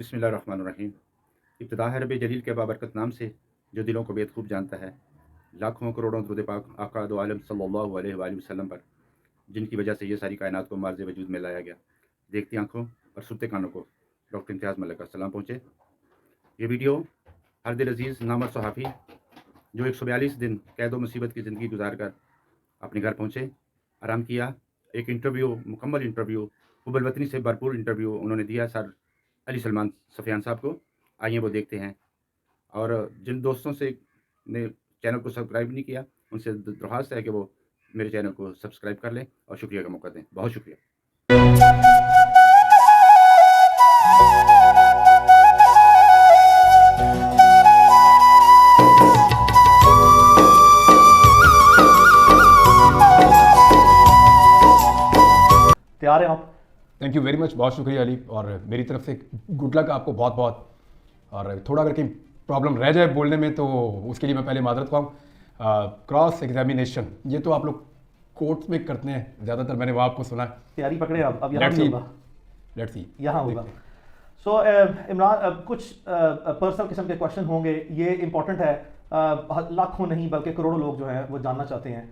बिस्मिल्लाहिर्रहमानिर्रहीम। इब्तिदा है रब जलील के बाबरकत नाम से जो दिलों को बेखूब जानता है। लाखों करोड़ों दुरूद पाक आका दो आलम सल्लल्लाहु अलैहि वसल्लम पर, जिनकी वजह से ये सारी कायनात को मार्ज़ वजूद में लाया गया। देखती आंखों और सुनते कानों को डॉक्टर इम्तियाज़ मलिक का सलाम पहुँचे। ये वीडियो हर दिल अजीज़ नामर सहाफ़ी जो 142 दिन कैद व मुसीबत की ज़िंदगी गुजार कर अपने घर पहुँचे, आराम किया। एक इंटरव्यू, मुकम्मल इंटरव्यू, हुब्बुल वतनी से भरपूर इंटरव्यू उन्होंने दिया सर अली सलमान सफ़ियान साहब को। आइए वो देखते हैं। और जिन दोस्तों से ने चैनल को सब्सक्राइब नहीं किया, उनसे दरख्वास्त है कि वो मेरे चैनल को सब्सक्राइब कर लें और शुक्रिया का मौका दें। बहुत शुक्रिया। तैयार हैं आप? थैंक यू वेरी मच, बहुत शुक्रिया अली, और मेरी तरफ से गुड लक आपको बहुत बहुत। और थोड़ा अगर कहीं प्रॉब्लम रह जाए बोलने में तो उसके लिए मैं पहले माजरत पाऊँ। क्रॉस एग्जामिनेशन ये तो आप लोग कोर्ट्स में करते हैं ज़्यादातर, मैंने वो आपको सुना है। तैयारी पकड़े आप, अब यहाँ भी होगा, लेट्स सी यहाँ होगा। सो इमरान, कुछ पर्सनल किस्म के क्वेश्चन होंगे, ये इंपॉर्टेंट है। लाखों नहीं बल्कि करोड़ों लोग जो हैं वो जानना चाहते हैं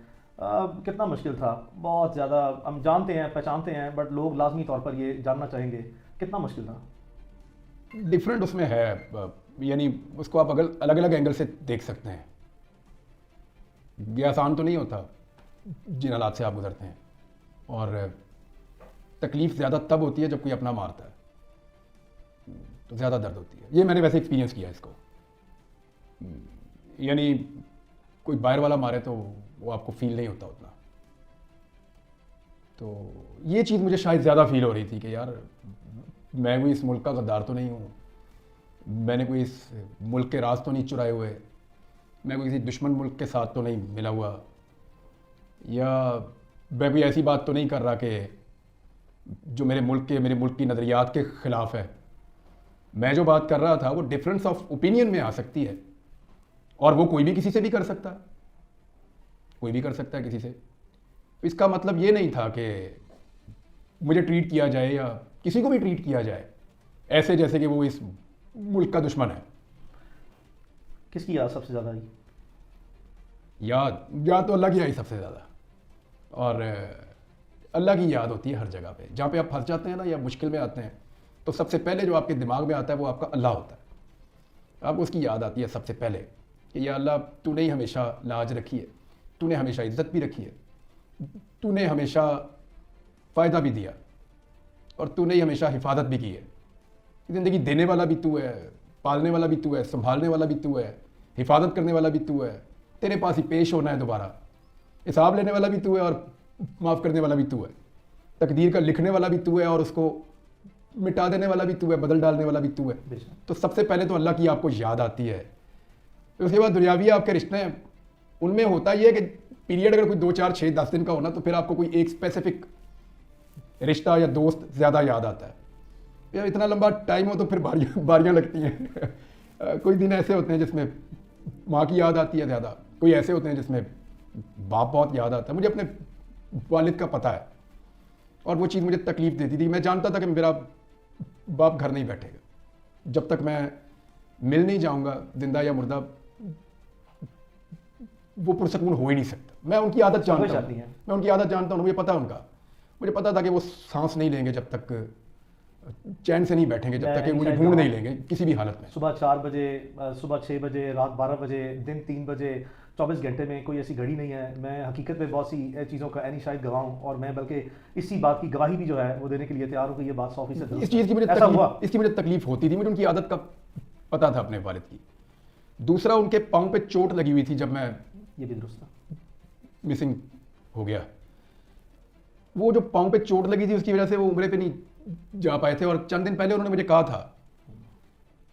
कितना मुश्किल था। बहुत ज़्यादा हम जानते हैं, पहचानते हैं, बट लोग लाजमी तौर पर ये जानना चाहेंगे कितना मुश्किल था। डिफरेंट उसमें है, यानी उसको आप अलग अलग एंगल से देख सकते हैं। ये आसान तो नहीं होता जिन हालात से आप गुजरते हैं, और तकलीफ़ ज़्यादा तब होती है जब कोई अपना मारता है, तो ज़्यादा दर्द होती है। ये मैंने वैसे एक्सपीरियंस किया इसको। यानी कोई बाहर वाला मारे तो वो आपको फील नहीं होता उतना। तो ये चीज़ मुझे शायद ज़्यादा फील हो रही थी कि यार मैं कोई इस मुल्क का गद्दार तो नहीं हूँ, मैंने कोई इस मुल्क के राज तो नहीं चुराए हुए, मैं कोई किसी दुश्मन मुल्क के साथ तो नहीं मिला हुआ, या मैं कोई ऐसी बात तो नहीं कर रहा कि जो मेरे मुल्क की नज़रियात के ख़िलाफ़ है। मैं जो बात कर रहा था वो डिफरेंस ऑफ ओपिनियन में आ सकती है, और वो कोई भी किसी से भी कर सकता है, कोई भी कर सकता है किसी से। तो इसका मतलब ये नहीं था कि मुझे ट्रीट किया जाए या किसी को भी ट्रीट किया जाए ऐसे जैसे कि वो इस मुल्क का दुश्मन है। किसकी याद सबसे ज़्यादा आई? याद तो अल्लाह की आई सबसे ज़्यादा। और अल्लाह की याद होती है हर जगह पे, जहाँ पे आप फंस जाते हैं ना या मुश्किल में आते हैं, तो सबसे पहले जो आपके दिमाग में आता है वो आपका अल्लाह होता है। आपको उसकी याद आती है सबसे पहले कि या अल्लाह, तूने ही हमेशा लाज रखी है, तूने हमेशा इज्जत भी रखी है, तूने हमेशा फ़ायदा भी दिया, और तूने ही हमेशा हिफाजत भी की है। ज़िंदगी देने वाला भी तू है, पालने वाला भी तू है, संभालने वाला भी तू है, हिफाजत करने वाला भी तू है, तेरे पास ही पेश होना है दोबारा, हिसाब लेने वाला भी तू है और माफ़ करने वाला भी तू है, तकदीर का लिखने वाला भी तू है और उसको मिटा देने वाला भी तू है, बदल डालने वाला भी तू है। तो सबसे पहले तो अल्लाह की आपको याद आती है। उसके बाद दुनियावी आपके रिश्ते हैं, उनमें होता ये है कि पीरियड अगर कोई 2, 4, 6, 10 दिन का होना तो फिर आपको कोई एक स्पेसिफिक रिश्ता या दोस्त ज़्यादा याद आता है। यार इतना लंबा टाइम हो तो फिर बारियाँ लगती हैं। कोई दिन ऐसे होते हैं जिसमें माँ की याद आती है ज़्यादा, कोई ऐसे होते हैं जिसमें बाप बहुत याद आता है। मुझे अपने वालिद का पता है, और वो चीज़ मुझे तकलीफ़ देती थी। मैं जानता था कि मेरा बाप घर नहीं बैठेगा जब तक मैं मिल नहीं जाऊँगा, जिंदा या मुर्दा, वो पुरसकून हो ही नहीं सकता। मैं उनकी आदत जानता हूँ, मैं उनकी आदत जानता हूँ, मुझे पता है उनका। मुझे पता था कि वो सांस नहीं लेंगे जब तक, चैन से नहीं बैठेंगे जब तक कि मुझे ढूंढ नहीं लेंगे किसी भी हालत में। सुबह 4 बजे, सुबह 6 बजे, रात 12 बजे, दिन 3 बजे, 24 घंटे में कोई ऐसी घड़ी नहीं है। मैं हकीकत में बहुत सी चीज़ों का ऐनी शायद गवाह हूँ, और मैं बल्कि इसी बात की गवाही भी जो है वो देने के लिए तैयार हूँ कि ये बात 100% इस चीज़ की मुझे तकलीफ होती थी। मुझे उनकी आदत का पता था अपने वालिद की। दूसरा, उनके पाँव पे चोट लगी हुई थी जब मैं, ये भी दुरुस्त था, मिसिंग हो गया। वो जो पाँव पे चोट लगी थी उसकी वजह से वो उम्रे पे नहीं जा पाए थे, और चंद दिन पहले उन्होंने मुझे कहा था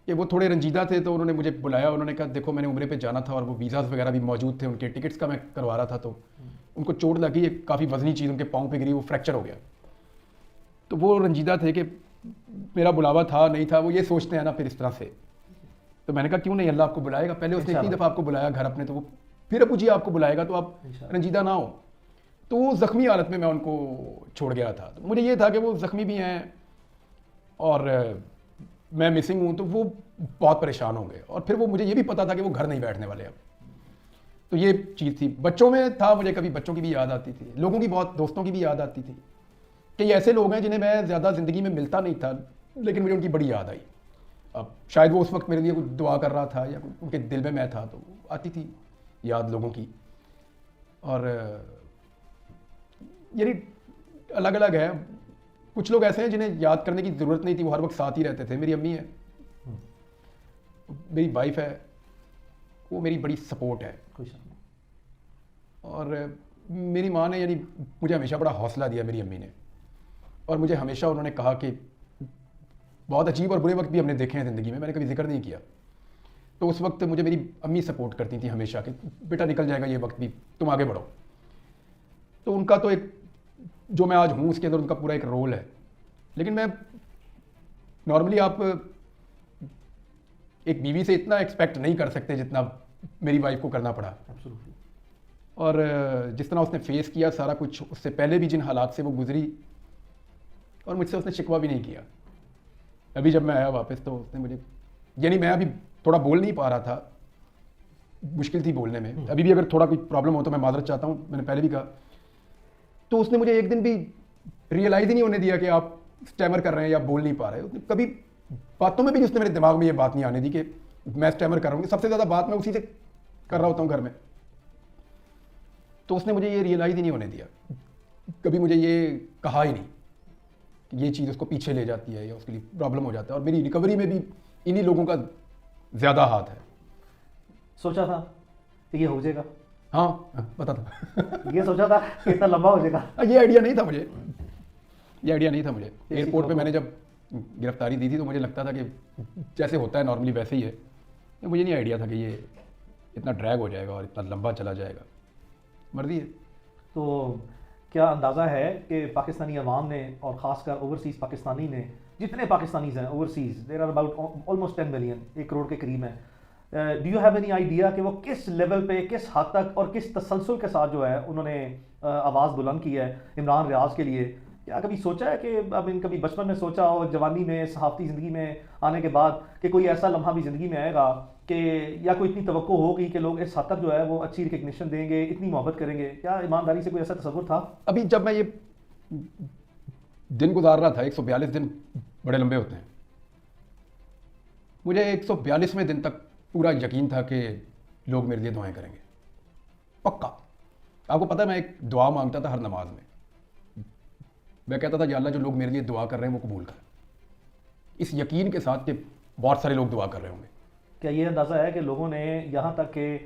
कि वो थोड़े रंजीदा थे, तो उन्होंने मुझे बुलाया। उन्होंने कहा देखो मैंने उम्रे पे जाना था और वो वीज़ाज़ वगैरह भी मौजूद थे, उनके टिकट्स का मैं करवा रहा था, तो उनको चोट लगी, एक काफ़ी वजनी चीज़ उनके पाँव पे गिरी, वो फ्रैक्चर हो गया। तो वो रंजीदा थे कि मेरा बुलावा था नहीं था, वो ये सोचते हैं ना फिर इस तरह से। तो मैंने कहा क्यों नहीं, अल्लाह आपको बुलाएगा। पहले उसने इतनी दफ़ा आपको बुलाया घर अपने, तो वो फिर अबू जी आपको बुलाएगा, तो आप रंजीदा ना हो। तो वो ज़ख्मी हालत में मैं उनको छोड़ गया था। तो मुझे ये था कि वो ज़ख्मी भी हैं और मैं मिसिंग हूँ तो वो बहुत परेशान होंगे, और फिर वो मुझे ये भी पता था कि वो घर नहीं बैठने वाले अब। तो ये चीज़ थी। बच्चों में था, मुझे कभी बच्चों की भी याद आती थी, लोगों की बहुत, दोस्तों की भी याद आती थी कि ये ऐसे लोग हैं जिन्हें मैं ज़्यादा ज़िंदगी में मिलता नहीं था, लेकिन मुझे उनकी बड़ी याद आई। अब शायद वो उस वक्त मेरे लिए कुछ दुआ कर रहा था या उनके दिल में मैं था, तो आती थी याद लोगों की। और यानी अलग अलग है। कुछ लोग ऐसे हैं जिन्हें याद करने की ज़रूरत नहीं थी, वो हर वक्त साथ ही रहते थे। मेरी अम्मी है, मेरी वाइफ है, वो मेरी बड़ी सपोर्ट है। कोई शक नहीं। और मेरी माँ ने यानी मुझे हमेशा बड़ा हौसला दिया, मेरी अम्मी ने। और मुझे हमेशा उन्होंने कहा कि बहुत अजीब और बुरे वक्त भी हमने देखे हैं ज़िंदगी में, मैंने कभी जिक्र नहीं किया। तो उस वक्त मुझे मेरी अम्मी सपोर्ट करती थी हमेशा कि बेटा निकल जाएगा ये वक्त भी, तुम आगे बढ़ो। तो उनका तो एक, जो मैं आज हूँ उसके अंदर उनका पूरा एक रोल है। लेकिन मैं नॉर्मली, आप एक बीवी से इतना एक्सपेक्ट नहीं कर सकते जितना मेरी वाइफ को करना पड़ा। एब्सोल्युटली। और जिस तरह उसने फेस किया सारा कुछ, उससे पहले भी जिन हालात से वो गुजरी, और मुझसे उसने शिकवा भी नहीं किया। अभी जब मैं आया वापस तो उसने मुझे, यानी मैं अभी थोड़ा बोल नहीं पा रहा था, मुश्किल थी बोलने में। अभी भी अगर थोड़ा कोई प्रॉब्लम हो तो मैं माजरत चाहता हूँ, मैंने पहले भी कहा। तो उसने मुझे एक दिन भी रियलाइज़ ही नहीं होने दिया कि आप स्टैमर कर रहे हैं या बोल नहीं पा रहे। उसने कभी बातों में भी उसने मेरे दिमाग में ये बात नहीं आने दी कि मैं स्टैमर कर रहा हूँ। सबसे ज़्यादा बात मैं उसी से कर रहा होता हूँ घर में। तो उसने मुझे ये रियलाइज़ ही नहीं होने दिया, कभी मुझे ये कहा ही नहीं कि ये चीज़ उसको पीछे ले जाती है या उसके लिए प्रॉब्लम हो जाता है। और मेरी रिकवरी में भी इन्हीं लोगों का ज़्यादा हाथ है। सोचा था कि ये हो जाएगा? हाँ, पता था। ये सोचा था कि इतना लंबा हो जाएगा? ये आइडिया नहीं था मुझे, ये आइडिया नहीं था मुझे। ऐसी एयरपोर्ट पे तो- मैंने जब गिरफ्तारी दी थी तो मुझे लगता था कि जैसे होता है नॉर्मली वैसे ही है। मुझे नहीं आइडिया था कि ये इतना ड्रैग हो जाएगा और इतना लंबा चला जाएगा। मर्जी है। तो क्या अंदाज़ा है कि पाकिस्तानी अवाम ने, और ख़ासकर ओवरसीज़ पाकिस्तानी ने, जितने पाकिस्तानीज़ हैं overseas, there are about almost 10 million, 1 crore के करीब हैं, do you have any idea कि वो किस लेवल पे, किस हद तक और किस तसलसल के साथ जो है उन्होंने आवाज़ बुलंद की है इमरान रियाज के लिए? क्या कभी सोचा है कि अब इन कभी बचपन में सोचा हो, जवानी में, सहाफ़ती ज़िंदगी में आने के बाद, कि कोई ऐसा लम्हा भी ज़िंदगी में आएगा कि, या कोई इतनी तवक्को होगी कि लोग इस हद तक जो है वो अच्छी रिकग्निशन देंगे, इतनी मोहब्बत करेंगे? क्या ईमानदारी से कोई ऐसा तसव्वुर था? अभी जब मैं ये दिन गुजार रहा था, 142 दिन बड़े लंबे होते हैं, मुझे 142वें दिन तक पूरा यकीन था कि लोग मेरे लिए दुआएं करेंगे, पक्का। आपको पता है मैं एक दुआ मांगता था हर नमाज में। मैं कहता था या अल्लाह, जो लोग मेरे लिए दुआ कर रहे हैं वो कबूल कर, इस यकीन के साथ कि बहुत सारे लोग दुआ कर रहे होंगे। क्या ये अंदाज़ा है कि लोगों ने यहाँ तक के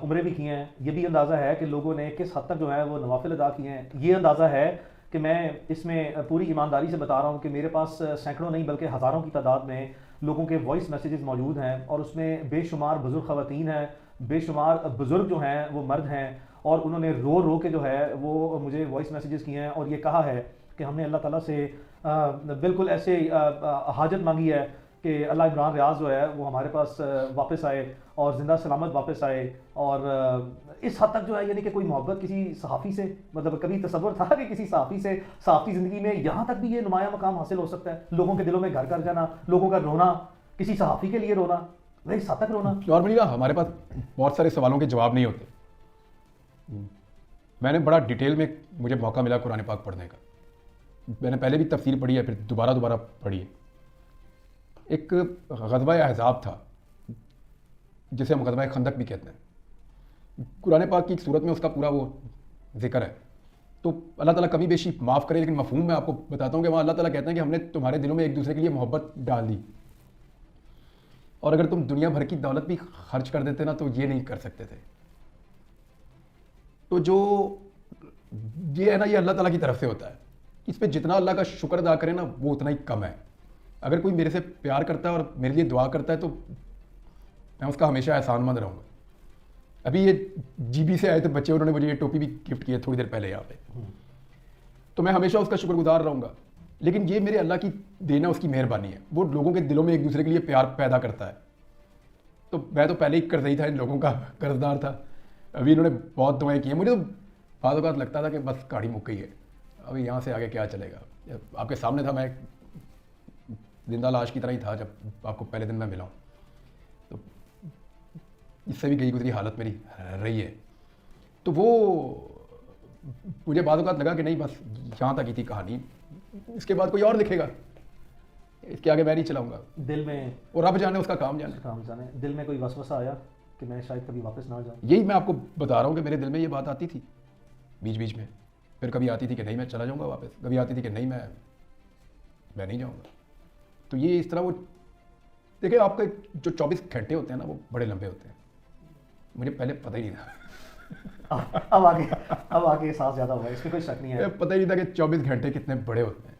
उम्रें भी की हैं? ये भी अंदाज़ा है कि लोगों ने किस हद तक जो है वो नवाफिल अदा किए हैं? ये अंदाज़ा है कि मैं इसमें पूरी ईमानदारी से बता रहा हूँ कि मेरे पास सैकड़ों नहीं बल्कि हज़ारों की तादाद में लोगों के वॉइस मैसेजेस मौजूद हैं, और उसमें बेशुमार बुज़ुर्ग ख़वातीन हैं, बेशुमार बुज़ुर्ग जो हैं वो मर्द हैं, और उन्होंने रो रो के जो है वो मुझे वॉइस मैसेजेस किए हैं और ये कहा है कि हमने अल्लाह ताला से बिल्कुल ऐसे हाजत मांगी है कि अल्लाह इमरान रियाज जो है वो हमारे पास वापस आए और ज़िंदा सलामत वापस आए। और इस हद तक जो है, यानी कि कोई मोहब्बत किसी सहाफ़ी से, मतलब कभी तसव्वुर था कि किसी सहाफ़ी से सहाफ़ी ज़िंदगी में यहाँ तक भी ये नुमाया मकाम हासिल हो सकता है? लोगों के दिलों में घर कर जाना, लोगों का रोना, किसी सहाफ़ी के लिए रोना, वही इस हद तक रोना। नॉर्मली ना हमारे पास बहुत सारे सवालों के जवाब नहीं होते। मैंने बड़ा डिटेल में, मुझे मौका मिला कुरान पाक पढ़ने का, मैंने पहले भी तफसीर पढ़ी है, फिर दोबारा पढ़ी है। एक ग़ज़वा अहज़ाब था जिसे हम ग़ज़वा खंदक भी कहते हैं। कुरान पाक की एक सूरत में उसका पूरा वो जिक्र है। तो अल्लाह ताला कमी बेशी माफ़ करे, लेकिन मफ़हूम मैं आपको बताता हूँ कि वहाँ अल्लाह ताला कहते हैं कि हमने तुम्हारे दिलों में एक दूसरे के लिए मोहब्बत डाल दी, और अगर तुम दुनिया भर की दौलत भी खर्च कर देते ना तो ये नहीं कर सकते थे। तो जो ये है ना, ये अल्लाह ताला की तरफ से होता है। इस पर जितना अल्लाह का शुक्र अदा करें ना वो उतना ही कम है। अगर कोई मेरे से प्यार करता है और मेरे लिए दुआ करता है तो मैं उसका हमेशा एहसानमंद रहूँगा। अभी ये जीबी से आए थे बच्चे, उन्होंने मुझे ये टोपी भी गिफ्ट की है थोड़ी देर पहले यहाँ पे, तो मैं हमेशा उसका शुक्रगुजार रहूँगा। लेकिन ये मेरे अल्लाह की देना, उसकी मेहरबानी है। वो लोगों के दिलों में एक दूसरे के लिए प्यार पैदा करता है। तो मैं तो पहले ही कर्ज़ई था, इन लोगों का कर्जदार था। अभी इन्होंने बहुत दुआएं की हैं। मुझे तो बाद औक़ात लगता था कि बस गाड़ी मुक गई है, अभी यहाँ से आगे क्या चलेगा। आपके सामने था, मैं जिंदा लाश की तरह ही था जब आपको पहले दिन मैं मिला हूँ। तो इससे भी गई गुजरी हालत मेरी रही है। तो वो मुझे बाद औक़ात लगा कि नहीं, बस यहाँ तक ही थी कहानी, इसके बाद कोई और लिखेगा, इसके आगे मैं नहीं चलाऊँगा। दिल में और रब जाने उसका काम जाने। काम जाने, दिल में कोई वसवसा आया कि मैं शायद कभी वापस ना जाऊँ? यही मैं आपको बता रहा हूँ कि मेरे दिल में ये बात आती थी बीच बीच में। फिर कभी आती थी कि नहीं मैं चला जाऊँगा वापस, कभी आती थी कि नहीं मैं नहीं जाऊँगा। तो ये इस तरह वो देखिए, आपके जो 24 घंटे होते हैं ना वो बड़े लंबे होते हैं। मुझे पहले पता ही नहीं था। अब आगे एहसास ज़्यादा हुआ है, इसमें कोई शक नहीं है। पता ही नहीं था कि 24 घंटे कितने बड़े होते हैं।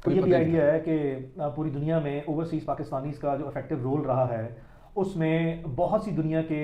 तो ये पता भी ही नहीं आइडिया है कि पूरी दुनिया में ओवरसीज़ पाकिस्तानीज़ का जो इफेक्टिव रोल रहा है, उसमें बहुत सी दुनिया के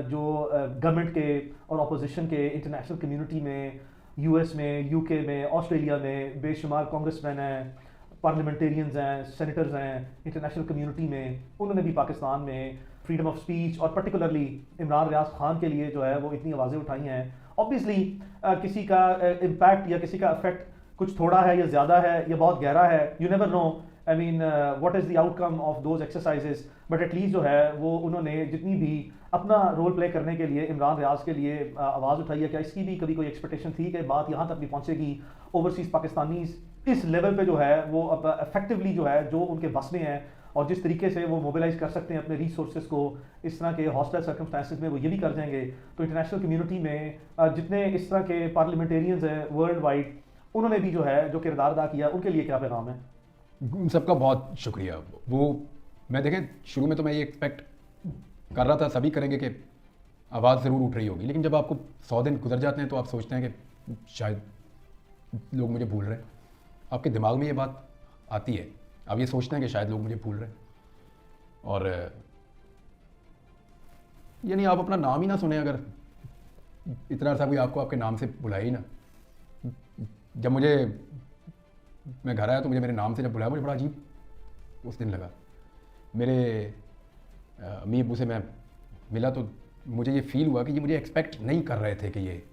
जो गवर्नमेंट के और अपोजिशन के, इंटरनेशनल कम्युनिटी में, यूएस में, यूके में, ऑस्ट्रेलिया में बेशुमार कांग्रेसमैन हैं, पार्लियामेंटेरियंस हैं, सेनेटर्स हैं इंटरनेशनल कम्युनिटी में। उन्होंने भी पाकिस्तान में फ्रीडम ऑफ स्पीच और पर्टिकुलरली इमरान रियाज खान के लिए जो है वो इतनी आवाज़ें उठाई हैं। ऑब्वियसली किसी का इम्पैक्ट या किसी का इफेक्ट कुछ थोड़ा है या ज़्यादा है या बहुत गहरा है, you never know. I mean what is the outcome of those exercises, but at least जो है वो उन्होंने जितनी भी अपना रोल प्ले करने के लिए इमरान रियाज के लिए आवाज़ उठाई है। क्या इसकी भी कभी कोई एक्सपेक्टेशन थी कि बात यहाँ तक भी पहुँचेगी, ओवरसीज़ पाकिस्तानीज़ इस लेवल पे जो है वो अब इफेक्टिवली जो है जो उनके बस में है और जिस तरीके से वो मोबिलाइज कर सकते हैं अपने रिसोर्सेज को इस तरह के हॉस्टाइल सर्कमस्टांसेस में, वो ये भी कर जाएंगे। तो इंटरनेशनल कम्युनिटी में जितने इस तरह के पार्लियामेंटेरियंस हैं वर्ल्ड वाइड, उन्होंने भी जो है जो किरदार अदा किया, उनके लिए क्या पैगाम है? उन सबका बहुत शुक्रिया। वो मैं देखें, शुरू में तो मैं ये एक्सपेक्ट कर रहा था सभी करेंगे कि आवाज़ ज़रूर उठ रही होगी, लेकिन जब आपको 100 दिन गुजर जाते हैं तो आप सोचते हैं कि शायद लोग मुझे भूल रहे हैं। आपके दिमाग में ये बात आती है, आप ये सोचते हैं कि शायद लोग मुझे भूल रहे हैं। और यानी आप अपना नाम ही ना सुने, अगर इतना सा कोई आपको आपके नाम से बुलाए ही ना। जब मैं घर आया तो मुझे मेरे नाम से जब बुलाया, मुझे बड़ा अजीब उस दिन लगा। मेरे अम्मी अब्बू से मैं मिला तो मुझे ये फील हुआ कि ये मुझे एक्सपेक्ट नहीं कर रहे थे कि ये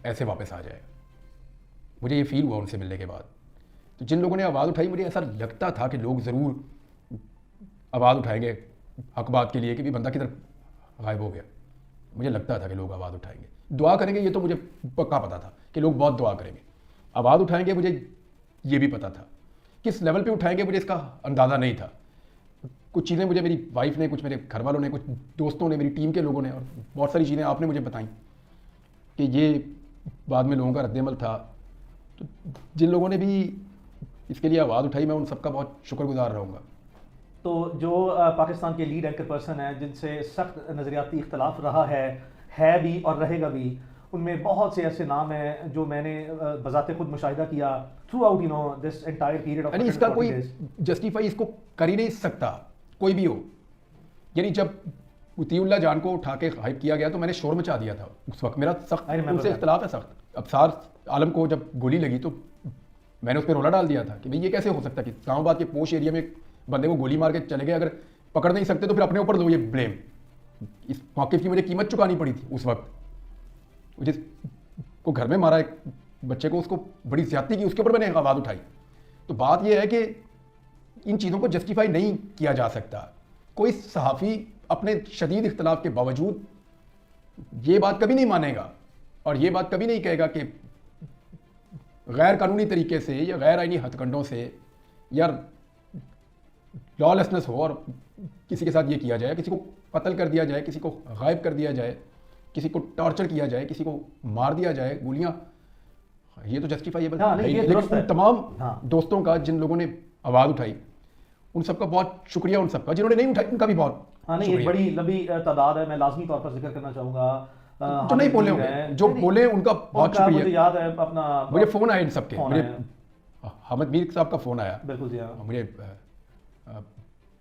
ऐसे वापस आ जाए। मुझे ये फील हुआ उनसे मिलने के बाद। तो जिन लोगों ने आवाज़ उठाई, मुझे ऐसा लगता था कि लोग ज़रूर आवाज़ उठाएंगे हक बात के लिए कि भी बंदा किधर गायब हो गया। मुझे लगता था कि लोग आवाज़ उठाएंगे, दुआ करेंगे, ये तो मुझे पक्का पता था कि लोग बहुत दुआ करेंगे। आवाज़ उठाएंगे मुझे ये भी पता था, किस लेवल पे उठाएंगे मुझे इसका अंदाज़ा नहीं था। कुछ चीज़ें मुझे मेरी वाइफ ने, कुछ मेरे घर वालों ने, कुछ दोस्तों ने, मेरी टीम के लोगों ने, और बहुत सारी चीज़ें आपने मुझे बताई कि ये बाद में लोगों का रद्देमल था। तो जिन लोगों ने भी इसके लिए आवाज़ उठाई, मैं उन सबका बहुत शुक्रगुजार रहूँगा। तो जो पाकिस्तान के लीड एंकर पर्सन हैं जिनसे सख्त नज़रियाती इख्तलाफ रहा है भी और रहेगा भी, उनमें बहुत से ऐसे नाम हैं जो मैंने बज़ाते खुद मुशाहिदा किया through out this entire period of. यानी इसका कोई जस्टिफाई इसको कर ही नहीं सकता कोई भी हो। यानी जब उतीउल्लाह जान को उठा के हाइप किया गया तो मैंने शोर मचा दिया था उस वक्त। मेरा सख्त उनसे इख्तलाफ है सख्त। अबसार आलम को जब गोली लगी तो मैंने उस पर रोला डाल दिया था कि भाई ये कैसे हो सकता है कि इस्लामाबाद के पोश एरिया में एक बंदे को गोली मार के चले गए, अगर पकड़ नहीं सकते तो फिर अपने ऊपर लो ये ब्लेम। इस मौक़िफ़ की मुझे कीमत चुकानी पड़ी थी उस वक्त। जिसको घर में मारा एक बच्चे को, उसको बड़ी ज़्यादती की, उसके ऊपर मैंने आवाज़ उठाई। तो बात यह है कि इन चीज़ों को जस्टिफाई नहीं किया जा सकता। कोई सहाफ़ी अपने शदीद इख्तलाफ के बावजूद ये बात कभी नहीं मानेगा और ये बात कभी नहीं कहेगा कि गैर कानूनी तरीके से या गैर आईनी हथकंडों से या लॉलेसनेस हो और किसी के साथ ये किया जाए, किसी को कत्ल कर दिया जाए, किसी को गायब कर दिया जाए, किसी को टॉर्चर किया जाए, किसी को मार दिया जाए गोलियां, ये तो जस्टिफाइएबल है। लेकिन उन तमाम दोस्तों का जिन लोगों ने आवाज़ उठाई, उन सबका बहुत शुक्रिया। उन सबका जिन्होंने नहीं उठाई उनका भी बहुत नहीं, एक बड़ी लंबी तादाद है। मैं लाजमी तौर पर जिक्र करना चाहूँगा जो नहीं बोले होंगे, जो बोले उनका बहुत शुक्रिया। मुझे याद है अपना, मुझे फ़ोन आया इन सबके, मुझे हामिद मीर साहब का फ़ोन आया। बिल्कुल जी, मुझे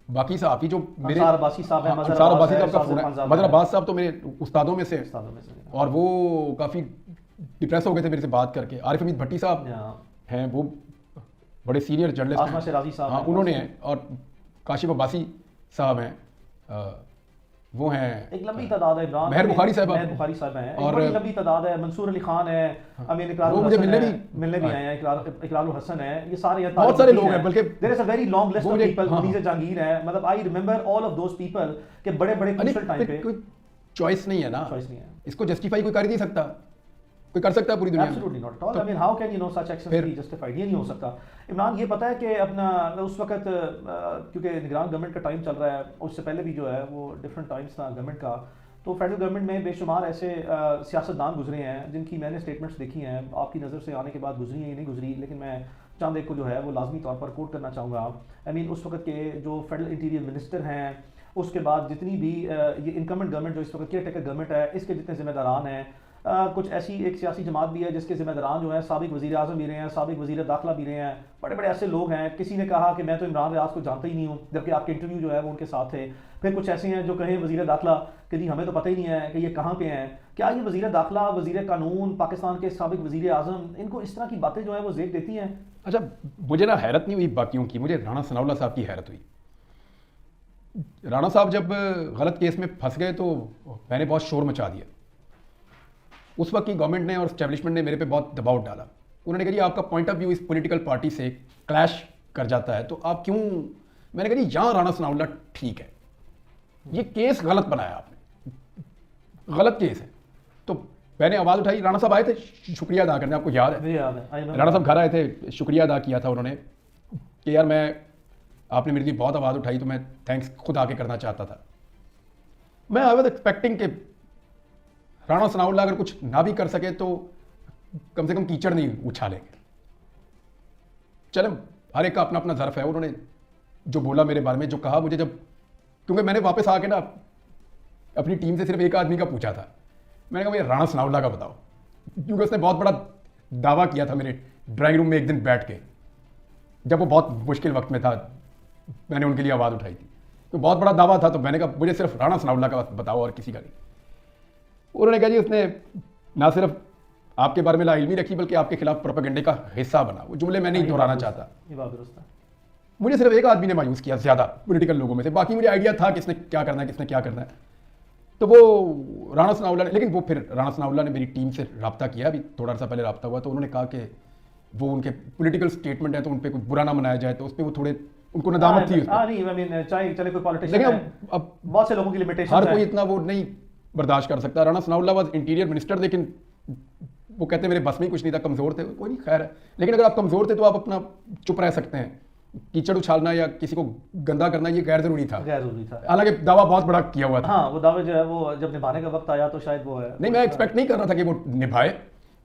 बाकी साहब जो मेरे अंसार अब्बासी साहब हैं, अंसार अब्बासी साहब का फ़ोन आया। मदर अब्बास साहब तो मेरे उस्तादों में से, और वो काफ़ी डिप्रेस हो गए थे मेरे से बात करके। आरिफ हमीद भट्टी साहब हैं, वो बड़े सीनियर जर्नलिस्ट हैं, हाँ उन्होंने हैं। और काशिफ अब्बासी साहब हैं, वो हैं एक लंबी तादाद है। इमरान महर बुखारी साहब महर बुखारी साहब हैं, एक और बड़ी लंबी तादाद है। मंसूर अली खान है, अमीन इकरारुल वो मुझे हसन मिलने है, मिलने भी आए हैं। इकरारुल हसन है, ये सारे हैं, बहुत सारे लोग हैं, बल्कि there is a very long list वो ऑफ मुझे- पीपल। हाँ, मुनीर जहांगीर है, मतलब I remember all of those people के बड़े बड़े क्रूशियल टाइम पे कोई चॉइस नहीं है ना, चॉइस नहीं है। इसको जस्टिफाई कोई कर ही नहीं सकता, कोई कर सकता है पूरी दुनिया में? Absolutely not at all. I mean, how can you know such actions फिर- be justified? ये नहीं हो सकता। इमरान ये पता है कि अपना उस वक्त क्योंकि निगरान गवर्नमेंट का टाइम चल रहा है, उससे पहले भी जो है वो डिफरेंट टाइम्स था गवर्नमेंट का, तो फेडरल गवर्नमेंट में बेशुमार ऐसे सियासतदान गुजरे हैं जिनकी मैंने स्टेटमेंट्स देखी हैं, आपकी नज़र से आने के बाद गुजरी हैं या नहीं गुजरी, लेकिन मैं चंद एक को जो है वो लाजमी तौर पर कोट करना चाहूँगा। आई मीन उस वक्त के जो फेडरल इंटीरियर मिनिस्टर हैं, उसके बाद जितनी भी ये इनकमेंट गवर्नमेंट जो इस वक्त केयर टेकर गवर्नमेंट है, इसके जितने जिम्मेदारान हैं, कुछ ऐसी एक सियासी जमात भी है जिसके जिम्मेदारान जो हैं साबिक वज़ीर आज़म भी रहे हैं, साबिक वज़ीर दाखिला भी रहे हैं, बड़े बड़े ऐसे लोग हैं। किसी ने कहा कि मैं तो इमरान रियाज को जानता ही नहीं हूँ, जबकि आपके इंटरव्यू जो है वो उनके साथ थे। फिर कुछ ऐसे हैं जो कहें वज़ीर दाखिला कि जी हमें तो पता ही नहीं है कि ये कहाँ पे हैं। क्या ये वज़ीर दाखिला, वज़ीर कानून, पाकिस्तान के साबिक वज़ीर आज़म, इनको इस तरह की बातें जो है वो ज़ेक देती हैं? अच्छा, मुझे ना हैरत नहीं हुई बाकियों की, मुझे राणा सनाउल्लाह साहब की हैरत हुई। राणा साहब जब गलत केस में फंस गए तो मैंने बहुत शोर मचा दिया। उस वक्त की गवर्नमेंट ने और स्टैब्लिशमेंट ने मेरे पे बहुत दबाव डाला। उन्होंने कहा जी आपका पॉइंट ऑफ व्यू इस पॉलिटिकल पार्टी से क्लैश कर जाता है, तो आप क्यों? मैंने कहा जी यहाँ राणा सनाउल्लाह ठीक है, ये केस गलत बनाया आपने, गलत केस है। तो मैंने आवाज़ उठाई, राणा साहब आए थे शुक्रिया अदा करने, आपको याद है? मुझे याद है, I remember। राणा साहब घर आए थे, शुक्रिया अदा किया था उन्होंने कि यार मैं, आपने मेरे लिए बहुत आवाज़ उठाई तो मैं थैंक्स खुद आके करना चाहता था। मैं आई वाज एक्सपेक्टिंग कि राणा सनाउल्लाह अगर कुछ ना भी कर सके तो कम से कम कीचड़ नहीं उछालेंगे। चले, हर एक का अपना अपना ज़र्फ है। उन्होंने जो बोला मेरे बारे में, जो कहा मुझे, जब क्योंकि मैंने वापस आके ना अपनी टीम से सिर्फ एक आदमी का पूछा था, मैंने कहा भैया राणा सनाउल्लाह का बताओ, क्योंकि उसने बहुत बड़ा दावा किया था मेरे ड्राइंग रूम में एक दिन बैठ के, जब वो बहुत मुश्किल वक्त में था, मैंने उनके लिए आवाज़ उठाई थी, तो बहुत बड़ा दावा था। तो मैंने कहा मुझे सिर्फ राणा सनाउल्लाह का बताओ और किसी का नहीं। उन्होंने कहा जी उसने ना सिर्फ आपके बारे में लाइल्मी रखी बल्कि आपके खिलाफ प्रोपेगेंडे का हिस्सा बना। वो जुमले मैं नहीं दोहराना चाहता। ये बात दुरुस्त है। मुझे सिर्फ एक आदमी ने मायूस किया ज़्यादा पॉलिटिकल लोगों में से, बाकी मुझे आइडिया था किसने क्या करना है, किसने क्या करना है। तो वो राणा सनाउल्लाह ने, लेकिन वो फिर राणा सनाउल्लाह ने मेरी टीम से रब्ता किया, अभी थोड़ा सा पहले रब्ता हुआ, तो उन्होंने कहा कि वो उनके पॉलिटिकल स्टेटमेंट है तो उन पर कुछ बुरा ना मनाया जाए, तो उस पर वो थोड़े उनको नदामत थी उस पर। नहीं, I mean, चाहे चले कोई पॉलिटिशियन लेकिन है, अब बहुत से लोगों की लिमिटेशन हर कोई इतना वो नहीं बर्दाश्त कर सकता। Rana Sanaullah was interior minister, लेकिन वो कहते मेरे बस में ही कुछ नहीं था, कमज़ोर थे, कोई नहीं, खैर है। लेकिन अगर आप कमज़ोर थे तो आप अपना चुप रह सकते हैं। कीचड़ उछालना या किसी को गंदा करना ये गैर ज़रूरी था, गैर जरूरी था। हालांकि दावा बहुत बड़ा किया हुआ था। हाँ, वो दावे जो है वो जब निभाने का वक्त आया तो शायद वो है। नहीं, मैं एक्सपेक्ट नहीं कर रहा था कि वो निभाए,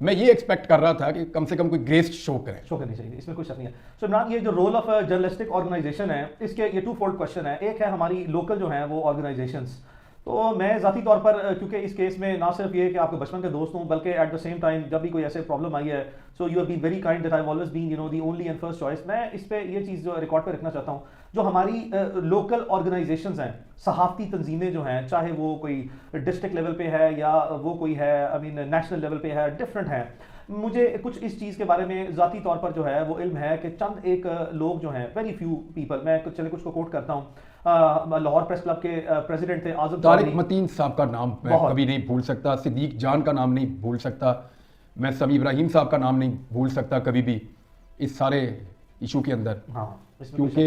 मैं ये एक्सपेक्ट कर रहा था कि कम से कम कोई ग्रेस शो करें। शो करनी चाहिए, इसमें कोई शक नहीं है। सो इमरान, ये जो रोल ऑफ जर्नलिस्टिक ऑर्गेनाइजेशन है, इसके ये टू फोल्ड क्वेश्चन है। एक है हमारी लोकल जो हैं वो ऑर्गेनाइजेशंस, तो मैं ज़ाती तौर पर क्योंकि इस केस में ना सिर्फ ये कि आपके बचपन के दोस्त हूँ, बल्कि एट द सेम टाइम जब भी कोई ऐसे प्रॉब्लम आई है, so you have been very kind that I have always been you know the only and first choice. मैं इस पे ये चीज़ जो रिकॉर्ड पे रखना चाहता हूँ, जो हमारी लोकल ऑर्गेनाइजेशंस हैं, सहाफ़ती तंजीमें जो हैं, चाहे वो कोई डिस्ट्रिक्ट लेवल पे है या वो कोई है आई मीन नेशनल लेवल पे है, डिफरेंट है। मुझे कुछ इस चीज़ के बारे में ज़ाती तौर पर जो है वो इल्म है कि चंद एक लोग जो हैं, वेरी फ्यू पीपल, मैं कुछ को कोट करता हूँ। लाहौर प्रेस क्लब के प्रेसिडेंट थे आज़म तारिक चौधरी। मतीन साहब का नाम मैं कभी नहीं भूल सकता, सिद्दीक जान का नाम नहीं भूल सकता, मैं समी इब्राहिम साहब का नाम नहीं भूल सकता कभी भी इस सारे इशू के अंदर, हाँ, इसमें क्योंकि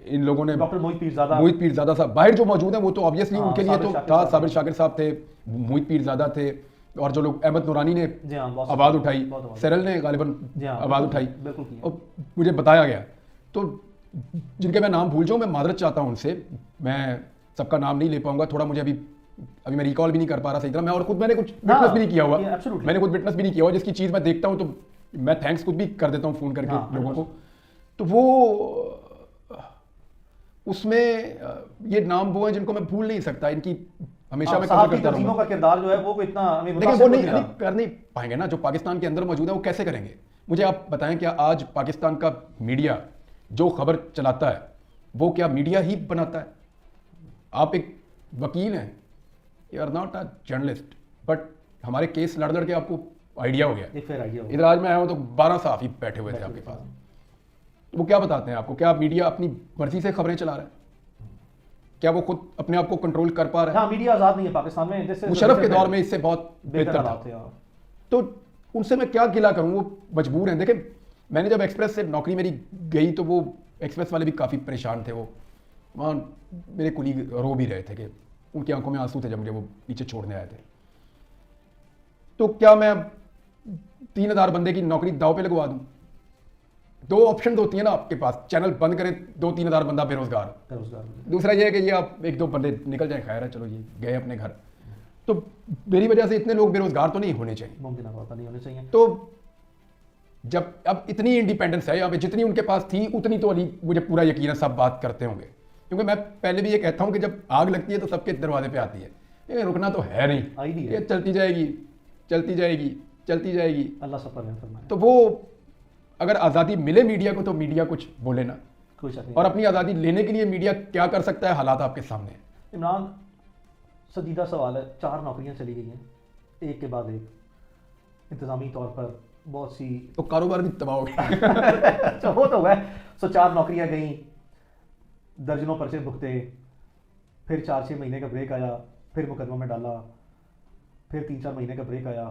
इन लोगों ने, डॉक्टर मोहित पीरज़ादा, मोहित पीरज़ादा साहब बाहर जो मौजूद हैं वो तो ऑब्वियसली हाँ, उनके लिए तो साबिर शाकिर था, साहब साबिर शाकिर साहब थे, मोहित पीरज़ादा थे, और जो लोग अहमद नूरानी ने जी हाँ, बहुत आवाज़ उठाई, बहुत आवाज़। सरल ने गालिबन जी हाँ, आवाज़ उठाई, बिल्कुल की है। और मुझे बताया गया, तो जिनके मैं नाम भूल जाऊँ मैं मादरत चाहता हूँ उनसे, मैं सबका नाम नहीं ले पाऊंगा, थोड़ा मुझे अभी मैं रिकॉल भी नहीं कर पा रहा सही तरह, मैं और खुद मैंने कुछ विटनेस भी नहीं किया हुआ, मैंने खुद विटनेस भी नहीं किया हुआ, जिसकी चीज़ मैं देखता हूँ तो मैं थैंक्स खुद भी कर देता हूँ फ़ोन करके लोगों को। तो वो उसमें ये नाम वो हैं जिनको मैं भूल नहीं सकता, इनकी हमेशा मैं कदर करता रहूंगा। का किरदार जो है वो कोई इतना लेकिन वो नहीं कर नहीं पाएंगे ना, जो पाकिस्तान के अंदर मौजूद है वो कैसे करेंगे? मुझे आप बताएं, क्या आज पाकिस्तान का मीडिया जो खबर चलाता है वो क्या मीडिया ही बनाता है? आप एक वकील हैं, you are not a journalist, but हमारे केस लड़ लड़ के आपको आइडिया हो गया। एक फेयर आइडिया इधर आज मैं आया हूँ तो 12 सहाफ़ी बैठे हुए थे आपके पास, वो क्या बताते हैं आपको? क्या मीडिया अपनी मर्जी से खबरें चला रहा है? क्या वो खुद अपने आप को कंट्रोल कर पा रहा है? हाँ, मीडिया आज़ाद नहीं है पाकिस्तान में, जैसे मुशर्रफ के दौर में इससे बहुत बेहतर बेहतर था। हालात थे। हाँ। तो उनसे मैं क्या गिला करूं, वो मजबूर हैं। देखें, मैंने जब एक्सप्रेस से नौकरी मेरी गई तो वो एक्सप्रेस वाले भी काफ़ी परेशान थे। वो वहाँ मेरे कुलीग रो भी रहे थे कि उनकी आंखों में आंसू थे जब मुझे वो नीचे छोड़ने आए थे। तो क्या मैं 3,000 बंदे की नौकरी दाव पे लगवा दूं? दो ऑप्शन होती है ना आपके पास, चैनल बंद करें, 2-3 हज़ार बंदा बेरोजगार। दूसरा ये है कि ये आप 1-2 बंदे निकल जाए, खैर है, चलो ये गए अपने घर। तो मेरी वजह से इतने लोग बेरोजगार तो नहीं होने चाहिए, मुमकिन है नहीं होने चाहिए। तो जब अब इतनी इंडिपेंडेंस है यहाँ पे, जितनी उनके पास थी उतनी तो अली मुझे पूरा यकीन है सब बात करते होंगे। क्योंकि मैं पहले भी ये कहता हूँ कि जब आग लगती है तो सबके दरवाजे पे आती है, ये रुकना तो है नहीं, आई नहीं है। ये चलती जाएगी चलती जाएगी चलती जाएगी। अल्लाह सब पर रहम फरमाए। तो वो अगर आज़ादी मिले मीडिया को तो मीडिया कुछ बोले ना, कोई शक नहीं। और अपनी आज़ादी लेने के लिए मीडिया क्या कर सकता है, हालात आपके सामने हैं। इमरान, संजीदा सवाल है, 4 नौकरियां चली गई हैं एक के बाद एक, इंतज़ामी तौर पर बहुत सी तो कारोबार भी तबाह हो गया। अच्छा वो तो है। सो 4 नौकरियां गई, दर्जनों पर्चे भुगते, फिर 4-6 महीने का ब्रेक आया, फिर मुकदमा में डाला, फिर 3-4 महीने का ब्रेक आया,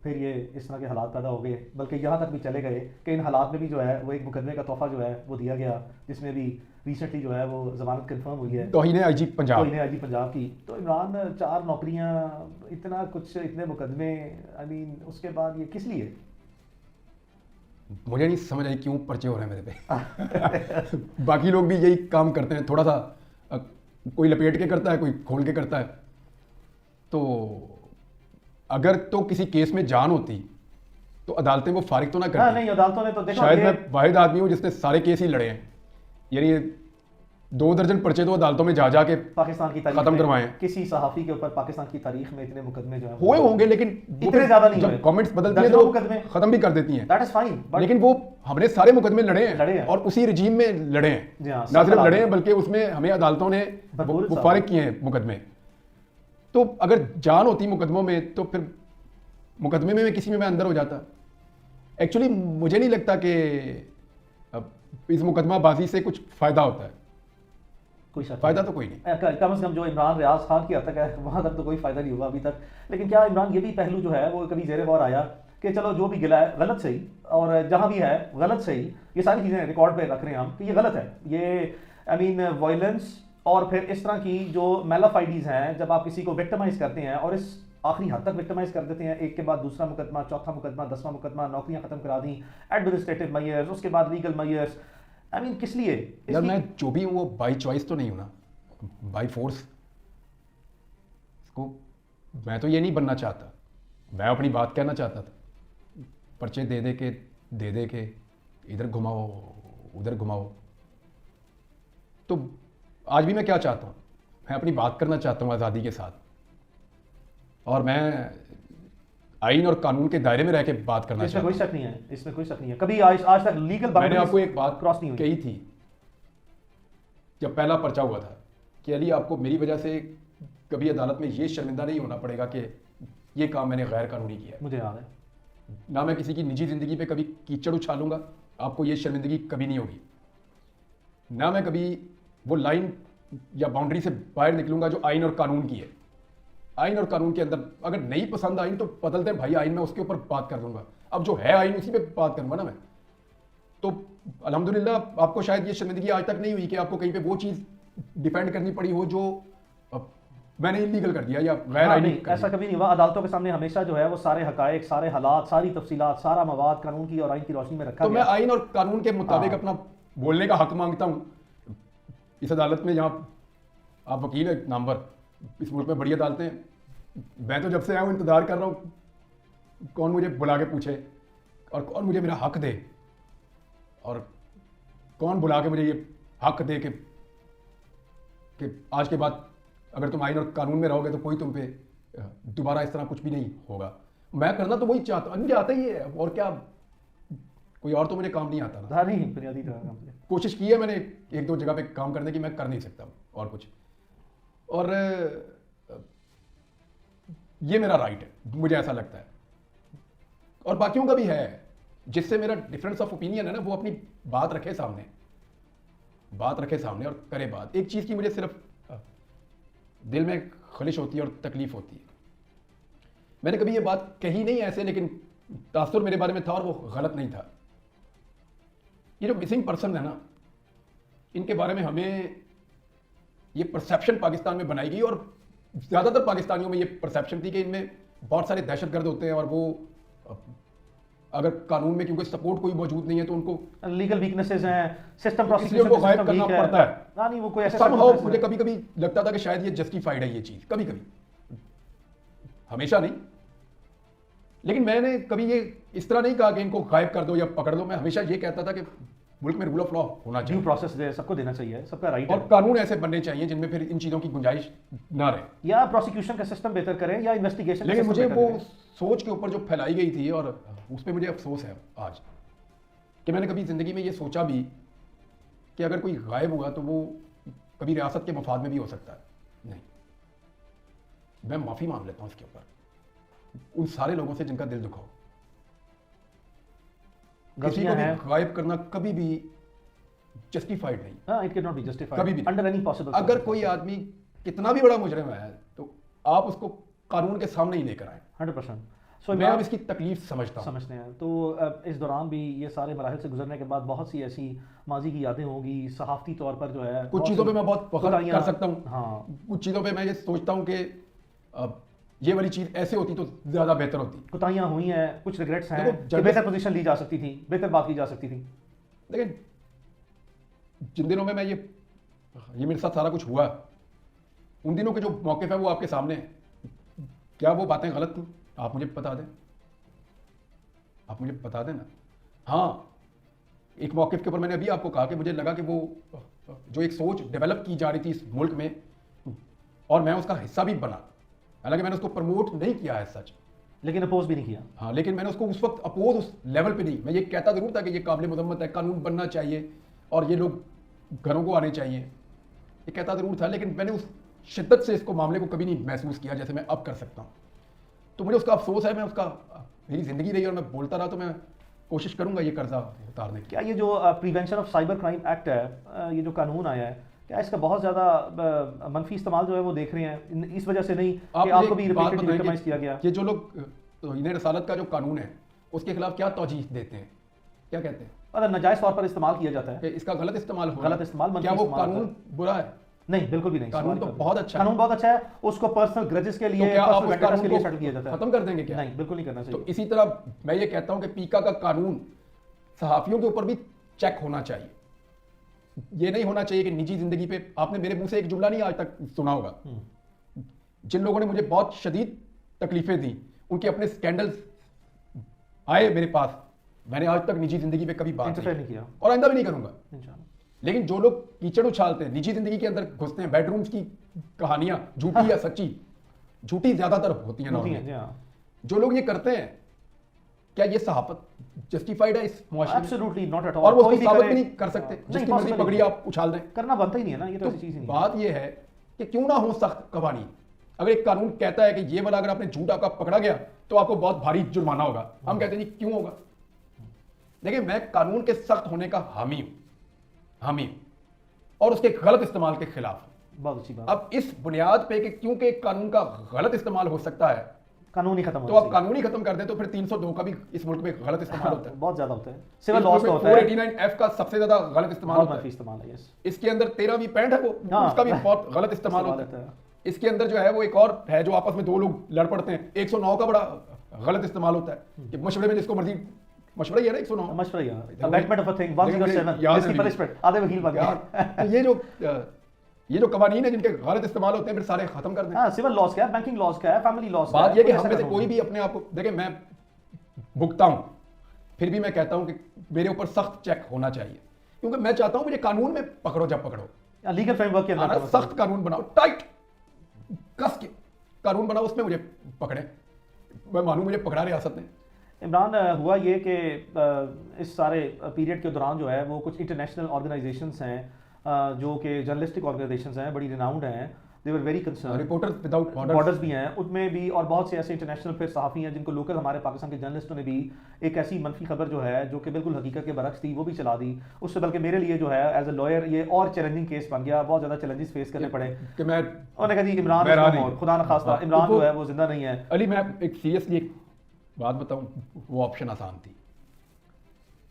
फिर ये इस तरह के हालात पैदा हो गए, बल्कि यहाँ तक भी चले गए कि इन हालात में भी जो है वो एक मुकदमे का तोहफा जो है वो दिया गया, जिसमें भी रिसेंटली जो है वो जमानत कंफर्म हुई है तौहीन आईजी पंजाब। तौहीन आईजी पंजाब की। तो इमरान, 4 नौकरियां, इतना कुछ, इतने मुकदमे, आई मीन उसके बाद ये किस लिए? मुझे नहीं समझ आई क्यों पर्चे हो रहे हैं मेरे पे। बाकी लोग भी यही काम करते हैं, थोड़ा सा कोई लपेट के करता है, कोई खोल के करता है। तो अगर तो किसी केस में जान होती तो अदालतें वो फारिग तो ना हाँ करती। नहीं, अदालतों ने तो देखो शायद ये मैं वाहिद आदमी हूँ जिसने सारे केस ही लड़े हैं, यानी 2 दर्जन पर्चे तो अदालतों में जा जा के पाकिस्तान की तारीख खत्म में करवाए हैं। किसी सहाफ़ी के ऊपर पाकिस्तान की तारीख में इतने मुकदमे जो हैं हुए होंगे, लेकिन वो इतने ज्यादा नहीं जब हुए। गवर्नमेंट्स बदलती है दर्जनों तो मुकदमे। खत्म भी कर देती हैं। दैट इज फाइन, बट लेकिन वो हमने सारे मुकदमे लड़े लड़े हैं हैं। और उसी रजीम में लड़े हैं। जी हाँ, ना सब सिर्फ लड़े लड़े हैं बल्कि उसमें हमें अदालतों ने भरपूर वो इंसाफ फारिग किए हैं मुकदमे। तो अगर जान होती मुकदमों में तो फिर मुकदमे में किसी में मैं अंदर हो जाता। एक्चुअली मुझे नहीं लगता कि अब इस मुकदमाबाजी से कुछ फ़ायदा होता है, कोई शक फ़ायदा तो कोई नहीं। कम से कम जो इमरान रियाज खान की हद तक है वहाँ तक तो कोई फ़ायदा नहीं हुआ अभी तक। लेकिन क्या इमरान, ये भी पहलू जो है वो कभी ज़ेरे गौर आया कि चलो जो भी गिला है गलत सही, और जहाँ भी है गलत सही, ये सारी चीज़ें रिकॉर्ड पे रख रहे हैं हम कि ये गलत है, ये आई मीन वायलेंस और फिर इस तरह की जो मेलाफाइडीज़ हैं, जब आप किसी को विक्टिमाइज करते हैं और इस आखिरी हद तक विक्टिमाइज कर देते हैं, एक के बाद दूसरा मुकदमा, चौथा मुकदमा, 10वां मुकदमा, नौकरियां खत्म करा दी, एडमिनिस्ट्रेटिव मेयर्स, उसके बाद लीगल मेयर्स, आई मीन किस लिए? यार मैं जो भी हूँ वो बाई चॉइस तो नहीं हूँ ना, बाई फोर्स। इसको मैं तो ये नहीं बनना चाहता, मैं अपनी बात कहना चाहता था। पर्चे दे दे के इधर घुमाओ उधर घुमाओ। तो आज भी मैं क्या चाहता हूँ, मैं अपनी बात करना चाहता हूँ आज़ादी के साथ, और मैं आइन और कानून के दायरे में रह के बात करना इसमें चाहता कोई हूँ। शक नहीं है, इसमें कोई शक नहीं है। कभी आज तक लीगल मैंने आपको एक बात क्रॉस नहीं हुई। कही थी जब पहला पर्चा हुआ था कि अली आपको मेरी वजह से कभी अदालत में ये शर्मिंदा नहीं होना पड़ेगा कि ये काम मैंने गैर कानूनी किया है। मुझे याद है। ना मैं किसी की निजी ज़िंदगी पे कभी कीचड़ उछालूंगा, आपको ये शर्मिंदगी कभी नहीं होगी। ना मैं कभी वो लाइन या बाउंड्री से बाहर निकलूंगा जो आइन और कानून की है। आइन और कानून के अंदर अगर नहीं पसंद आइन तो बदलते हैं भाई आइन में, उसके ऊपर बात कर दूंगा। अब जो है आइन उसी पे बात करूंगा ना मैं। तो अल्हम्दुलिल्लाह आपको शायद ये शर्मिंदगी आज तक नहीं हुई कि आपको कहीं पे वो चीज़ डिफेंड करनी पड़ी हो जो मैंने इलीगल कर दिया या गैर हाँ, आइनी नहीं, कर ऐसा दिया। कभी नहीं हुआ। अदालतों के सामने हमेशा जो है वो सारे हकायक, सारे हालात, सारी तफसीलात, सारा मवाद कानून की और आइन की रोशनी में रखा तो मैं गया। आइन और कानून के मुताबिक हाँ। अपना बोलने का हक मांगता हूँ इस अदालत में, जहाँ आप वकील है नामवर, इस मुल्क में बड़ी अदालतें हैं। मैं तो जब से आया हूँ इंतज़ार कर रहा हूँ कौन मुझे बुला के पूछे और कौन मुझे मेरा हक दे, और कौन बुला के मुझे ये हक दे कि आज के बाद अगर तुम आइन और कानून में रहोगे तो कोई तुम पे दोबारा इस तरह कुछ भी नहीं होगा। मैं करना तो वही चाहता हूँ, मुझे आता ही है, और क्या, कोई और तो मुझे काम नहीं आता ना। हाँ, नहीं, बुनियादी तरह का मुझे। कोशिश की है मैंने 1-2 जगह पे काम करने की, मैं कर नहीं सकता और कुछ। और ये मेरा राइट है, मुझे ऐसा लगता है, और बाकियों का भी है। जिससे मेरा डिफरेंस ऑफ ओपिनियन है ना, वो अपनी बात रखे सामने और करे बात। एक चीज़ की मुझे सिर्फ दिल में खलिश होती है और तकलीफ होती है। मैंने कभी ये बात कही नहीं ऐसे, लेकिन तासुर मेरे बारे में था और वो गलत नहीं था। ये जो मिसिंग पर्सन है ना, इनके बारे में हमें ये परसेप्शन पाकिस्तान में बनाई गई, और ज़्यादातर पाकिस्तानियों में ये परसेप्शन थी कि इनमें बहुत सारे दहशतगर्द होते हैं, और वो अगर कानून में क्योंकि सपोर्ट कोई मौजूद नहीं है तो उनको लीगल वीकनेसेस हैं, सिस्टम इसलिए प्रोसिक्यूशन उनको गायब सिस्टम करना वीक है। पड़ता है। हाँ, नहीं वो कोई ऐसा Somehow मुझे कभी कभी लगता था कि शायद ये जस्टिफाइड है ये चीज़, कभी कभी, हमेशा नहीं। लेकिन मैंने कभी ये इस तरह नहीं कहा कि इनको गायब कर दो या पकड़ दो। मैं हमेशा ये कहता था कि मुल्क में रूल ऑफ लॉ होना ड्यू चाहिए प्रोसेस दे, सबको देना चाहिए, सबका राइट और है। कानून ऐसे बनने चाहिए जिनमें फिर इन चीज़ों की गुंजाइश ना रहे। या प्रोसिक्यूशन का सिस्टम बेहतर करें या इन्वेस्टिगेशन लेकिन मुझे वो सोच के ऊपर जो फैलाई गई थी, और उस पर मुझे अफसोस है आज कि मैंने कभी ज़िंदगी में ये सोचा भी कि अगर कोई गायब हुआ तो वो कभी रियासत के मफाद में भी हो सकता है। नहीं, मैं माफ़ी मांग लेता हूँ इसके ऊपर उन सारे लोगों से जिनका दिल दुखाओ। किसी को भी गायब करना कभी भी जस्टिफाइड नहीं, हाँ, it can not be justified कभी भी अंडर एनी पॉसिबल। अगर कोई आदमी कितना भी बड़ा मुजरिम है तो आप उसको कानून के सामने ही लेकर आए। 100%। सो मैं अब इसकी तकलीफ समझता हूँ। समझते हैं तो इस दौरान भी ये सारे मराहल से गुजरने के बाद बहुत सी ऐसी माजी की यादें होंगी, सहाफ़ती तौर पर जो है कुछ चीज़ों पे मैं बहुत फख्र कर सकता हूँ, हाँ, कुछ चीज़ों पे मैं ये सोचता हूँ कि ये वाली चीज़ ऐसे होती तो ज़्यादा बेहतर होती। कोताहियाँ हुई हैं, कुछ रिग्रेट्स हैं देखो, कि बेहतर पोजीशन ली जा सकती थी, बेहतर बात की जा सकती थी। लेकिन जिन दिनों में मैं ये मेरे साथ सारा कुछ हुआ, उन दिनों के जो मौक़िफ़ है वो आपके सामने हैं। क्या वो बातें गलत थी? आप मुझे बता दें, आप मुझे बता दें ना। हाँ, एक मौक़िफ़ के ऊपर मैंने अभी आपको कहा कि मुझे लगा कि वो जो एक सोच डेवलप की जा रही थी इस मुल्क में, और मैं उसका हिस्सा भी बना, हालांकि मैंने उसको प्रमोट नहीं किया है सच, लेकिन अपोज भी नहीं किया। हाँ, लेकिन मैंने उसको उस वक्त अपोज उस लेवल पे नहीं। मैं ये कहता ज़रूर था कि ये काबिल मज़म्मत है, कानून बनना चाहिए और ये लोग घरों को आने चाहिए, ये कहता ज़रूर था, लेकिन मैंने उस शिद्दत से इसको मामले को कभी नहीं महसूस किया जैसे मैं अब कर सकता हूँ। तो मुझे उसका अफसोस है। मैं उसका, मेरी ज़िंदगी रही और मैं बोलता रहा, तो मैं कोशिश करूँगा ये कर्जा उतारने की। क्या ये जो prevention of cyber crime act है, ये जो कानून आया है, क्या इसका बहुत ज़्यादा मनफी इस्तेमाल जो है वो देख रहे हैं, इस वजह से नहीं कि आपको भी रिपीटेडली विक्टिमाइज किया गया? ये जो लोग तो इन्हें रसालत का जो कानून है उसके खिलाफ क्या तौजीह देते हैं, क्या कहते हैं? मतलब नाजायज़ तौर पर इस्तेमाल किया जाता है, कि इसका गलत इस्तेमाल हो, गलत इस्तेमाल, मनफी क्या वो इस्तेमाल कानून बुरा है? नहीं, बिल्कुल भी नहीं। कानून तो बहुत अच्छा है। कानून बहुत अच्छा है, उसको पर्सनल ग्रजेस के लिए, तो क्या आप पर्सनल उस वेंडर्स कानून के लिए को सेटल किया जाता है? खत्म कर देंगे क्या? नहीं, बिल्कुल नहीं करना तो चाहिए। इसी तरह मैं ये कहता हूं कि पीका का कानून सहाफियों के ऊपर भी चेक होना चाहिए। ये नहीं होना चाहिए कि निजी जिंदगी पे, आपने मेरे मुंह से एक जुमला नहीं आज तक सुना होगा, जिन लोगों ने मुझे बहुत शदीद तकलीफें दी, उनके अपने स्कैंडल्स आए मेरे पास, मैंने आज तक निजी जिंदगी पे कभी बात इंटरफेयर नहीं किया, और आइंदा भी नहीं करूंगा। इंशाल्लाह। लेकिन जो लोग कीचड़ उछालते हैं, निजी जिंदगी के अंदर घुसते हैं, बेडरूम्स की कहानियां झूठी या सच्ची, झूठी ज्यादातर होती हैं होती हैं, normally। जी हाँ। जो लोग ये करते हैं, क्या ये सहाफत जस्टिफाइड है इस मुआशरे में? Absolutely not at all. और वो कोई उसको भी साबित करे- भी नहीं कर सकते, नहीं, जिसकी मर्जी possible पगड़ी नहीं। आप उछाल दें। करना बनता ही नहीं है ना, ये तो तो ऐसी चीज़ ही नहीं है। बात ये है कि क्यों ना हो सख्त कवानीन। अगर एक कानून कहता है कि ये वाला अगर आपने झूठ आपका पकड़ा गया तो आपको बहुत भारी जुर्माना होगा, हम कहते हैं जी क्यों होगा। देखिए, मैं कानून के सख्त होने का हामी हूं और उसके गलत इस्तेमाल के खिलाफ हूं। बहुत अच्छी बात। अब इस बुनियाद पे कि क्योंकि एक कानून का गलत इस्तेमाल हो सकता है, कानून ही खत्म तो आप कानून ही खत्म कर दें, तो फिर 302 का भी इस मुल्क में गलत इस्तेमाल होता है। बहुत ज्यादा होता है, सिविल लॉस का होता है, 489F का सबसे ज्यादा गलत इस्तेमाल बहुत होता मनफी है। इस्तेमाल है। यस, इसके अंदर 13वीं पैंट है, वो हाँ। उसका भी बहुत गलत इस्तेमाल होता है। इसके अंदर जो है वो एक और है जो आपस में दो लोग लड़ पड़ते हैं, 109 का बड़ा गलत इस्तेमाल होता है कि मशवरे में जिसको मर्जी, मशवरा ही है ना 109, मशवरा यार, अबैटमेंट ऑफ अ थिंग 107 याद इसकी नहीं। पनिशमेंट आधे वकील बन यार, गए। तो ये जो कवानीन है जिनके गलत इस्तेमाल होते हैं, फिर सारे खत्म कर दें। हाँ, सिविल लॉस का है, बैंकिंग लॉस का है, फैमिली लॉस का बात है। ये कि कोई हम ऐसा में से कानून कोई नहीं। भी अपने आप को देखिए, मैं भुगता हूं, फिर भी मैं कहता हूं कि मेरे ऊपर सख्त चेक होना चाहिए, क्योंकि मैं चाहता हूं मुझे कानून में पकड़ो जब पकड़ो, लीगल फ्रेमवर्क के अंदर सख्त कानून बनाओ, टाइट कस के कानून बनाओ, उसमें मुझे पकड़े, मैं मानूं मुझे पकड़ा रियासत ने। इमरान, हुआ ये कि इस सारे पीरियड के दौरान जो है वो कुछ इंटरनेशनल ऑर्गेनाइजेशंस हैं जो कि जर्नलिस्टिक ऑर्गेनाइजेशंस हैं, बड़ी रिनाउंड हैं, they were very concern. Reporters without borders भी हैं, उनमें भी, और बहुत से ऐसे इंटरनेशनल फिर सहाफ़ी हैं जिनको लोकल हमारे पाकिस्तान के जर्नलिस्टों ने भी एक ऐसी मनफी खबर जो है, जो कि बिल्कुल हकीकत के बरक्स थी, वो भी चला दी। उससे बल्कि मेरे लिए जो है एज ए लॉयर ये और चैलेंजिंग केस बन गया, बहुत ज़्यादा चैलेंजेस फेस करने पड़े। कि मैं उन्होंने कहा जी इमरान मैं रहा is no नहीं। more, खुदा न खास्ता हाँ, इमरान तो जो है वो जिंदा नहीं है। अली, मैं एक सीरियसली एक बात बताऊं, वो ऑप्शन आसान थी।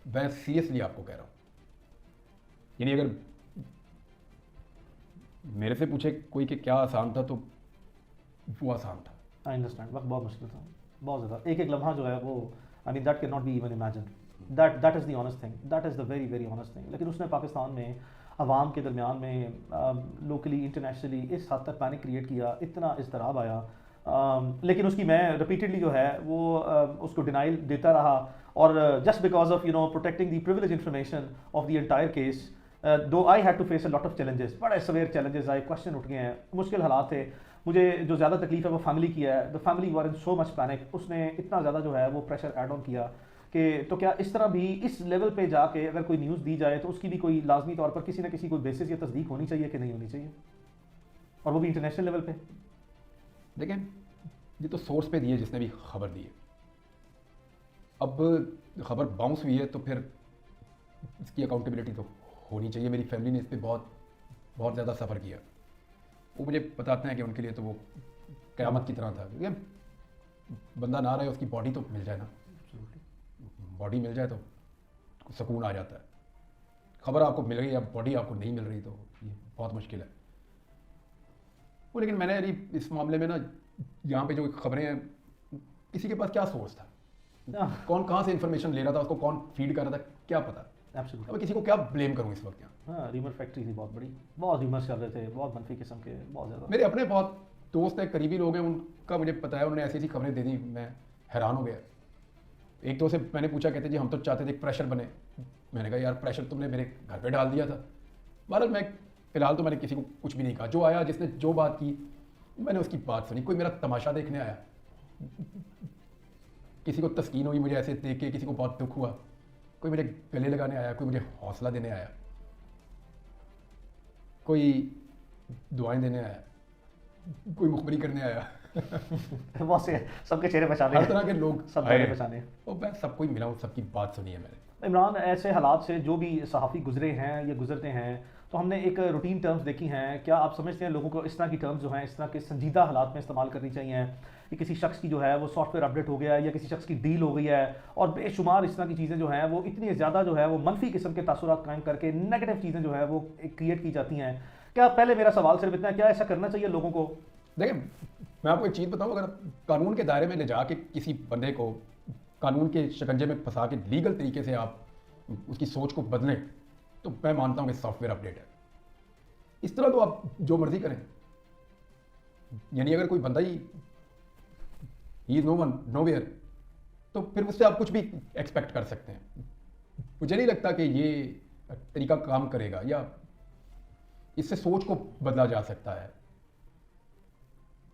मैं सीरियसली आपको कह रहा हूं, यानी अगर मेरे से पूछे कोई कि क्या आसान था, तो वो आसान था। आई अंडरस्टैंड, वक्त बहुत मुश्किल था, बहुत ज़्यादा। एक एक लम्हा जो है वो, I mean that can not be even imagine, that is the honest thing, that is the very very honest thing. लेकिन उसने पाकिस्तान में अवाम के दरमियान में लोकली इंटरनेशनली इस हद तक पैनिक क्रिएट किया, इतना इज़्तिराब आया। लेकिन उसकी मैं रिपीटेडली जो है वो उसको डिनाइल देता रहा, और just because of protecting the privilege information of the entire case, though I had to face a lot of challenges, बड़े सवेयर चैलेंजेस आए, क्वेश्चन उठ गए हैं, मुश्किल हालात थे। मुझे जो ज़्यादा तकलीफ है वो फैमिली की है, the family were in so much panic. उसने इतना ज़्यादा जो है वो प्रेशर ऐड ऑन किया कि तो क्या इस तरह भी इस लेवल पे जाके अगर कोई न्यूज़ दी जाए तो उसकी भी कोई लाजमी तौर पर किसी ना किसी कोई बेसिस या तस्दीक होनी चाहिए कि नहीं होनी चाहिए, और वो भी इंटरनेशनल लेवल पे। देखें, ये तो सोर्स पे दी है जिसने भी खबर दी है। अब खबर बाउंस हुई है तो फिर इसकी अकाउंटेबिलिटी तो होनी चाहिए। मेरी फैमिली ने इस पर बहुत बहुत ज़्यादा सफ़र किया। वो मुझे बताते हैं कि उनके लिए तो वो क़यामत की तरह था, क्योंकि बंदा ना रहे, उसकी बॉडी तो मिल जाए ना, बॉडी मिल जाए तो सुकून आ जाता है। खबर आपको मिल गई, अब बॉडी आपको नहीं मिल रही, तो ये बहुत मुश्किल है वो। लेकिन मैंने अभी इस मामले में ना, यहाँ पे जो खबरें हैं, किसी के पास क्या सोर्स था, कौन कहाँ से इन्फॉर्मेशन ले रहा था, उसको कौन फीड कर रहा था, क्या पता। एब्सोल्युटली। अब किसी को क्या ब्लेम करूँ इस वक्त यहाँ। हाँ, रीमर फैक्ट्री थी बहुत बड़ी, बहुत रीमर्स चल रहे थे, बहुत मनफी किस्म के, बहुत ज़्यादा। मेरे अपने बहुत दोस्त हैं, करीबी लोग हैं, उनका मुझे पता है, उन्होंने ऐसी ऐसी खबरें दे दी, मैं हैरान हो गया। एक दो से मैंने पूछा, कहते जी हम तो चाहते थे प्रेशर बने। मैंने कहा यार प्रेशर तुमने मेरे घर पे डाल दिया था। बहरहाल मैं फ़िलहाल तो मैंने किसी को कुछ भी नहीं कहा। जो आया, जिसने जो बात की, मैंने उसकी बात सुनी। कोई मेरा तमाशा देखने आया, किसी को तस्कीन हुई मुझे ऐसे देख के, किसी को बहुत दुख हुआ, कोई मुझे गले लगाने आया, कोई मुझे हौसला देने आया, कोई दुआएं देने आया, कोई मुखबरी करने आया। बहुत से सबके चेहरे पहचाने हर हैं, तरह के लोग सब आए। चेहरे पहचाने हैं। और मैं सबको ही मिला हूँ, सबकी बात सुनी है मैंने। इमरान, ऐसे हालात से जो भी सहाफ़ी गुजरे हैं या गुजरते हैं, तो हमने एक रूटीन टर्म्स देखी हैं। क्या आप समझते हैं लोगों को इस तरह की टर्म्स जो हैं, इस तरह के संजीदा हालात में इस्तेमाल करनी चाहिए कि किसी शख्स की जो है वो सॉफ्टवेयर अपडेट हो गया है या किसी शख्स की डील हो गई है, और बेशुमार इस तरह की चीज़ें जो हैं वो इतनी ज़्यादा जो है वो मनफी किस्म के तासुरात कायम करके नेगेटिव चीज़ें जो है वो क्रिएट की जाती हैं? क्या, पहले मेरा सवाल सिर्फ इतना है, क्या ऐसा करना चाहिए लोगों को? देखिए, मैं आपको एक चीज़ बताऊँ, अगर कानून के दायरे में ले जाके किसी बंदे को कानून के शिकंजे में फंसा के लीगल तरीके से आप उसकी सोच को बदलें, तो मैं मानता हूँ कि सॉफ्टवेयर अपडेट है। इस तरह तो आप जो मर्जी करें, यानी अगर कोई बंदा he is no one nowhere, तो फिर उससे आप कुछ भी एक्सपेक्ट कर सकते हैं। मुझे नहीं लगता कि ये तरीका काम करेगा, या इससे सोच को बदला जा सकता है,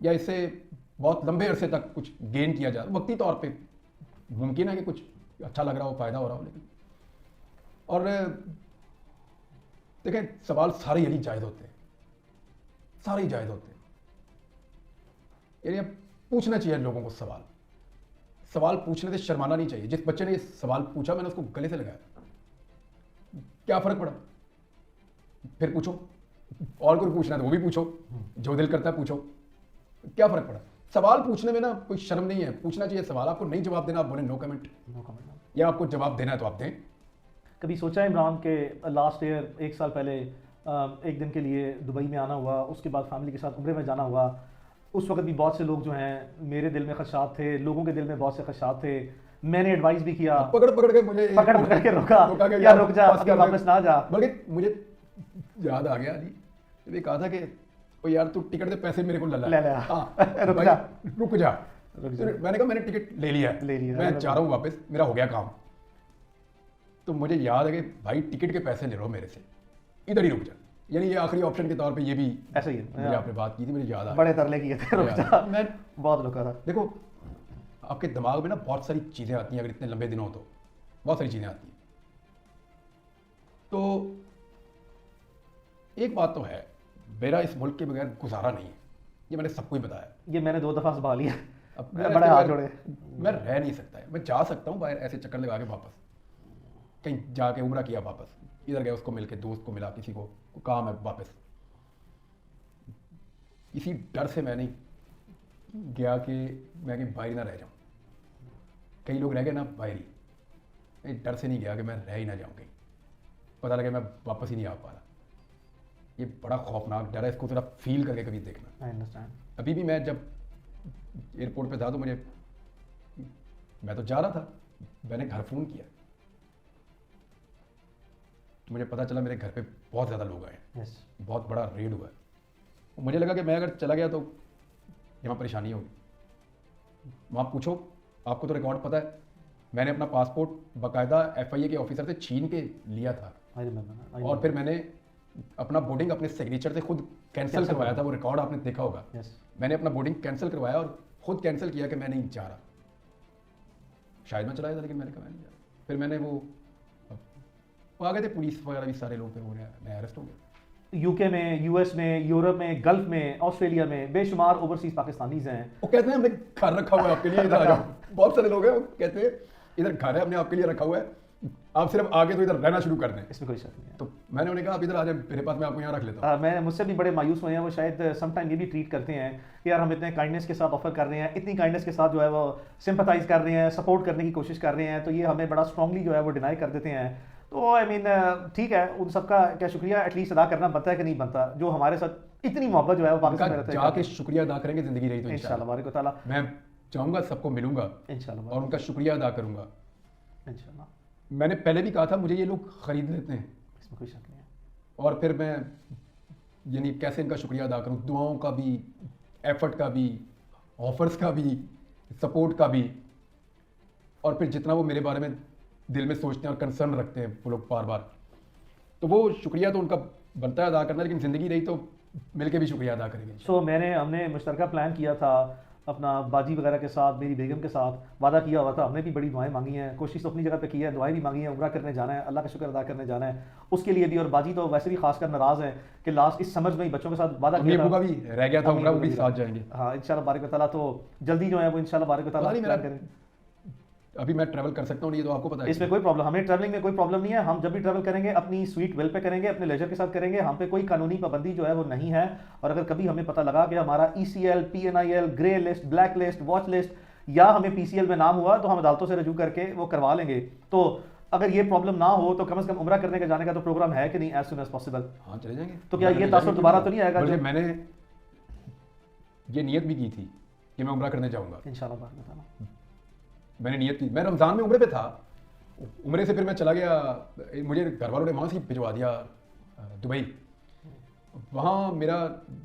या इससे बहुत लंबे अरसे तक कुछ गेन किया जा। वक्ती तौर पे मुमकिन है कि कुछ अच्छा लग रहा हो, फ़ायदा हो रहा हो, लेकिन और देखें, सवाल सारे यही जायज़ होते हैं, सारे ही जायज़ होते हैं। यानी अब पूछना चाहिए लोगों को सवाल। सवाल पूछने से शर्माना नहीं चाहिए। जिस बच्चे ने ये सवाल पूछा, मैंने उसको गले से लगाया, क्या फ़र्क पड़ा, फिर पूछो। और कोई पूछना है तो वो भी पूछो, जो दिल करता है पूछो, क्या फ़र्क पड़ा। सवाल पूछने में ना कोई शर्म नहीं है, पूछना चाहिए सवाल। आपको नहीं जवाब देना, आप बोले नो कमेंट, या आपको जवाब देना है तो आप दें। कभी सोचा है इमरान के लास्ट ईयर, एक साल पहले एक दिन के लिए दुबई में आना हुआ, उसके बाद फैमिली के साथ उम्रे में जाना हुआ, उस वक्त भी बहुत से लोग जो हैं, मेरे दिल में खदशात थे, लोगों के दिल में बहुत से खदशात थे, मैंने एडवाइस भी किया, पकड़ पकड़ के मुझे पकड़ पकड़ के रोका कि या रुक जा, बस अभी कर, वापस ना जा। बल्कि मुझे याद आ गया जी, जब ये कहा था कि ओ यार तू टिकट के पैसे मेरे को ले ले ले। हाँ, रुक भाई, जा। रुक जा। रुक जा। तो मैंने कहा मैंने टिकट ले लिया है, ले लिया, मैं जा रहा हूँ वापस, मेरा हो गया काम। तो मुझे याद है कि भाई टिकट के पैसे ले लो मेरे से, इधर ही रुक जा। यानी ये आखिरी ऑप्शन के तौर पे ये भी ऐसा ही है। मुझे आपने बात की थी, मुझे याद आ बड़े तरले किए थे, रुक जा। मैं बहुत रुका था। देखो, आपके दिमाग में ना बहुत सारी चीज़ें आती हैं, अगर इतने लंबे दिन हो तो बहुत सारी चीज़ें आती हैं। तो एक बात तो है, मेरा इस मुल्क के बगैर गुजारा नहीं है, ये मैंने सबको ही बताया। ये मैंने 2 दफ़ा संभाल लिया, अब बड़े हाथ बगैर जोड़े। मैं रह नहीं सकता है। मैं जा सकता हूँ बाहर ऐसे चक्कर लगा के वापस, कहीं जाके उम्रा किया वापस, इधर गया उसको मिल के, दोस्त को मिला, किसी को काम है वापस। इसी डर से मैं नहीं गया कि मैं कहीं बाहर ना रह जाऊँ। कई लोग रह गए ना बाहर, इस डर से नहीं गया कि मैं रह ही ना जाऊँ कहीं, पता लगे मैं वापस ही नहीं आ पा रहा। ये बड़ा खौफनाक डर है, इसको थोड़ा फील करके कभी देखना। I understand. अभी भी मैं जब एयरपोर्ट पे था तो मैं तो जा रहा था, मैंने घर फ़ोन किया तो मुझे पता चला मेरे घर पे बहुत ज़्यादा लोग आए, यस। बहुत बड़ा रेड हुआ है। मुझे लगा कि मैं अगर चला गया तो यहाँ परेशानी होगी। वहाँ पूछो, आपको तो रिकॉर्ड पता है, मैंने अपना पासपोर्ट बाकायदा FIA के ऑफिसर से छीन के लिया था, आई रिमेंबर। और फिर मैंने अपना बोर्डिंग अपने सिग्नेचर से खुद कैंसिल करवाया था। वो रिकॉर्ड आपने देखा होगा। यस। मैंने अपना बोर्डिंग कैंसिल करवाया और खुद कैंसिल किया कि मैं नहीं जा रहा। शायद मैं चला गया था, लेकिन मैंने कहा मैं नहीं जा रहा। फिर मैंने वो आ गए थे पुलिस वगैरह भी सारे लोग, फिर वो मैं अरेस्ट हो गया। यूके में, यूएस में, यूरोप में, गल्फ में, ऑस्ट्रेलिया में बेशुमार ओवरसीज पाकिस्तानीज हैं। वो कहते हैं हमने घर रखा हुआ है आपके लिए, इधर आ जाओ। बहुत सारे लोग हैं वो कहते हैं इधर घर है हमने आपके लिए रखा हुआ है, आप सिर्फ आगे तो इधर रहना शुरू कर दें। इसमें कोई शक नहीं है। तो मैंने उन्हें कहा आप इधर आ जाए मेरे पास, मैं आपको यहाँ रख लेता हूँ। मैं मुझसे भी बड़े मायूस हुए हैं, वो शायद समटाइम ये भी ट्रीट करते हैं कि यार हम इतने काइंडनेस के साथ ऑफर कर रहे हैं, इतनी काइंडनेस के साथ जो है वो सिंपथाइज कर रहे हैं, सपोर्ट करने की कोशिश कर रहे हैं, तो ये हमें बड़ा स्ट्रांगली जो है वो डिनाई कर देते हैं। तो आई मीन ठीक है, उन सबका क्या शुक्रिया एटलीस्ट अदा करना बनता है कि नहीं बनता, जो हमारे साथ इतनी मोहब्बत जो है वो पाकिस्तान में रहते हैं। जाके शुक्रिया अदा करेंगे जिंदगी रही तो इंशाल्लाह बारिक ताला। मैं चाहूँगा सबको मिलूंगा इंशाल्लाह और उनका शुक्रिया अदा करूँगा। इंशाल्लाह। मैंने पहले भी कहा था मुझे ये लोग खरीद लेते हैं, इसमें कोई शक नहीं है। और फिर मैं यानी कैसे इनका शुक्रिया अदा करूँ, दुआओं का भी, एफर्ट का भी, ऑफर्स का भी, सपोर्ट का भी, और फिर जितना वो मेरे बारे में दिल में सोचते हैं और कंसर्न रखते हैं वो लोग बार बार, तो वो शुक्रिया तो उनका बनता है अदा करना, लेकिन ज़िंदगी रही तो मिल के भी शुक्रिया अदा करेंगे। सो हमने मुश्तरका प्लान किया था अपना बाजी वगैरह के साथ, मेरी बेगम के साथ वादा किया हुआ था, हमने भी बड़ी दुआएं मांगी हैं, कोशिश तो अपनी जगह पे की है, दुआएं भी मांगी हैं, उम्रा करने जाना है, अल्लाह का शुक्र अदा करने जाना है उसके लिए भी। और बाजी तो वैसे भी खासकर नाराज़ हैं कि लास्ट इस समझ में ही बच्चों के साथ वादा किया था, का भी रह गया था उम्रा, वो भी साथ जाएंगे। हाँ इंशाल्लाह बारिक व तआला, तो जल्दी जो है वो इंशाल्लाह बारिक व तआला प्लान करेंगे। अभी मैं ट्रैवल कर सकता हूँ नहीं, तो आपको पता है इसमें कोई प्रॉब्लम, हमें ट्रैवलिंग में कोई प्रॉब्लम नहीं है। हम जब भी ट्रैवल करेंगे अपनी स्वीट विल पे करेंगे, अपने लेजर के साथ करेंगे, हम पे कोई कानूनी पाबंदी जो है वो नहीं है। और अगर कभी हमें पता लगा कि हमारा ECL, PNIL, grey list, black list, watch list या हमें PCL में नाम हुआ, तो हम अदालतों से रजू करके वो करवा लेंगे। तो अगर ये प्रॉब्लम ना हो तो कम से कम उम्रा करने के जाने का तो प्रोग्राम है कि नहीं, एज सुन एज पॉसिबल। हाँ चले जाएंगे। तो क्या ये तासुर दोबारा तो नहीं आएगा? बल्कि मैंने ये नियत भी की थी कि मैं उम्रा करने जाऊंगा, इंशाल्लाह बारिक व तआला। मैंने नियत की। मैं रमज़ान में उम्रे पे था, उम्रे से फिर मैं चला गया, मुझे घर वालों ने वहाँ से भिजवा दिया दुबई। वहाँ मेरा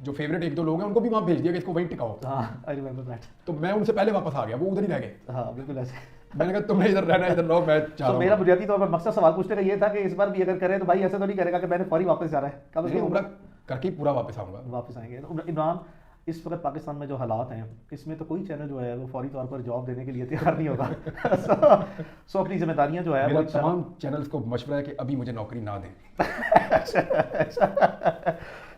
जो फेवरेट 1-2 लोग हैं उनको भी वहाँ भेज दिया कि इसको वहीं टिकाओ। हाँ आई रिमेंबर दैट। तो मैं उनसे पहले वापस आ गया, वो उधर ही रह गए। हाँ बिल्कुल ऐसे। मैंने कहा तुमने इधर रहना, इधर रहो, मैं चाह रहा तो हूँ। मेरा बुनियादी तौर पर मकसद सवाल पूछने का ये था कि इस बार भी अगर करे तो भाई ऐसे तो नहीं करेगा कि मैंने फौरी वापस जा रहा है, कब नहीं, उम्रा करके ही पूरा वापस आऊँगा। वापस आएंगे। तो इमरान, इस वक्त पाकिस्तान में जो हालात हैं इसमें तो कोई चैनल जो है वो फौरी तौर पर जॉब देने के लिए तैयार नहीं होगा। सो अपनी जिम्मेदारियां जो है मेरा वो तमाम चैनल्स को मशवरा है कि अभी मुझे नौकरी ना दें।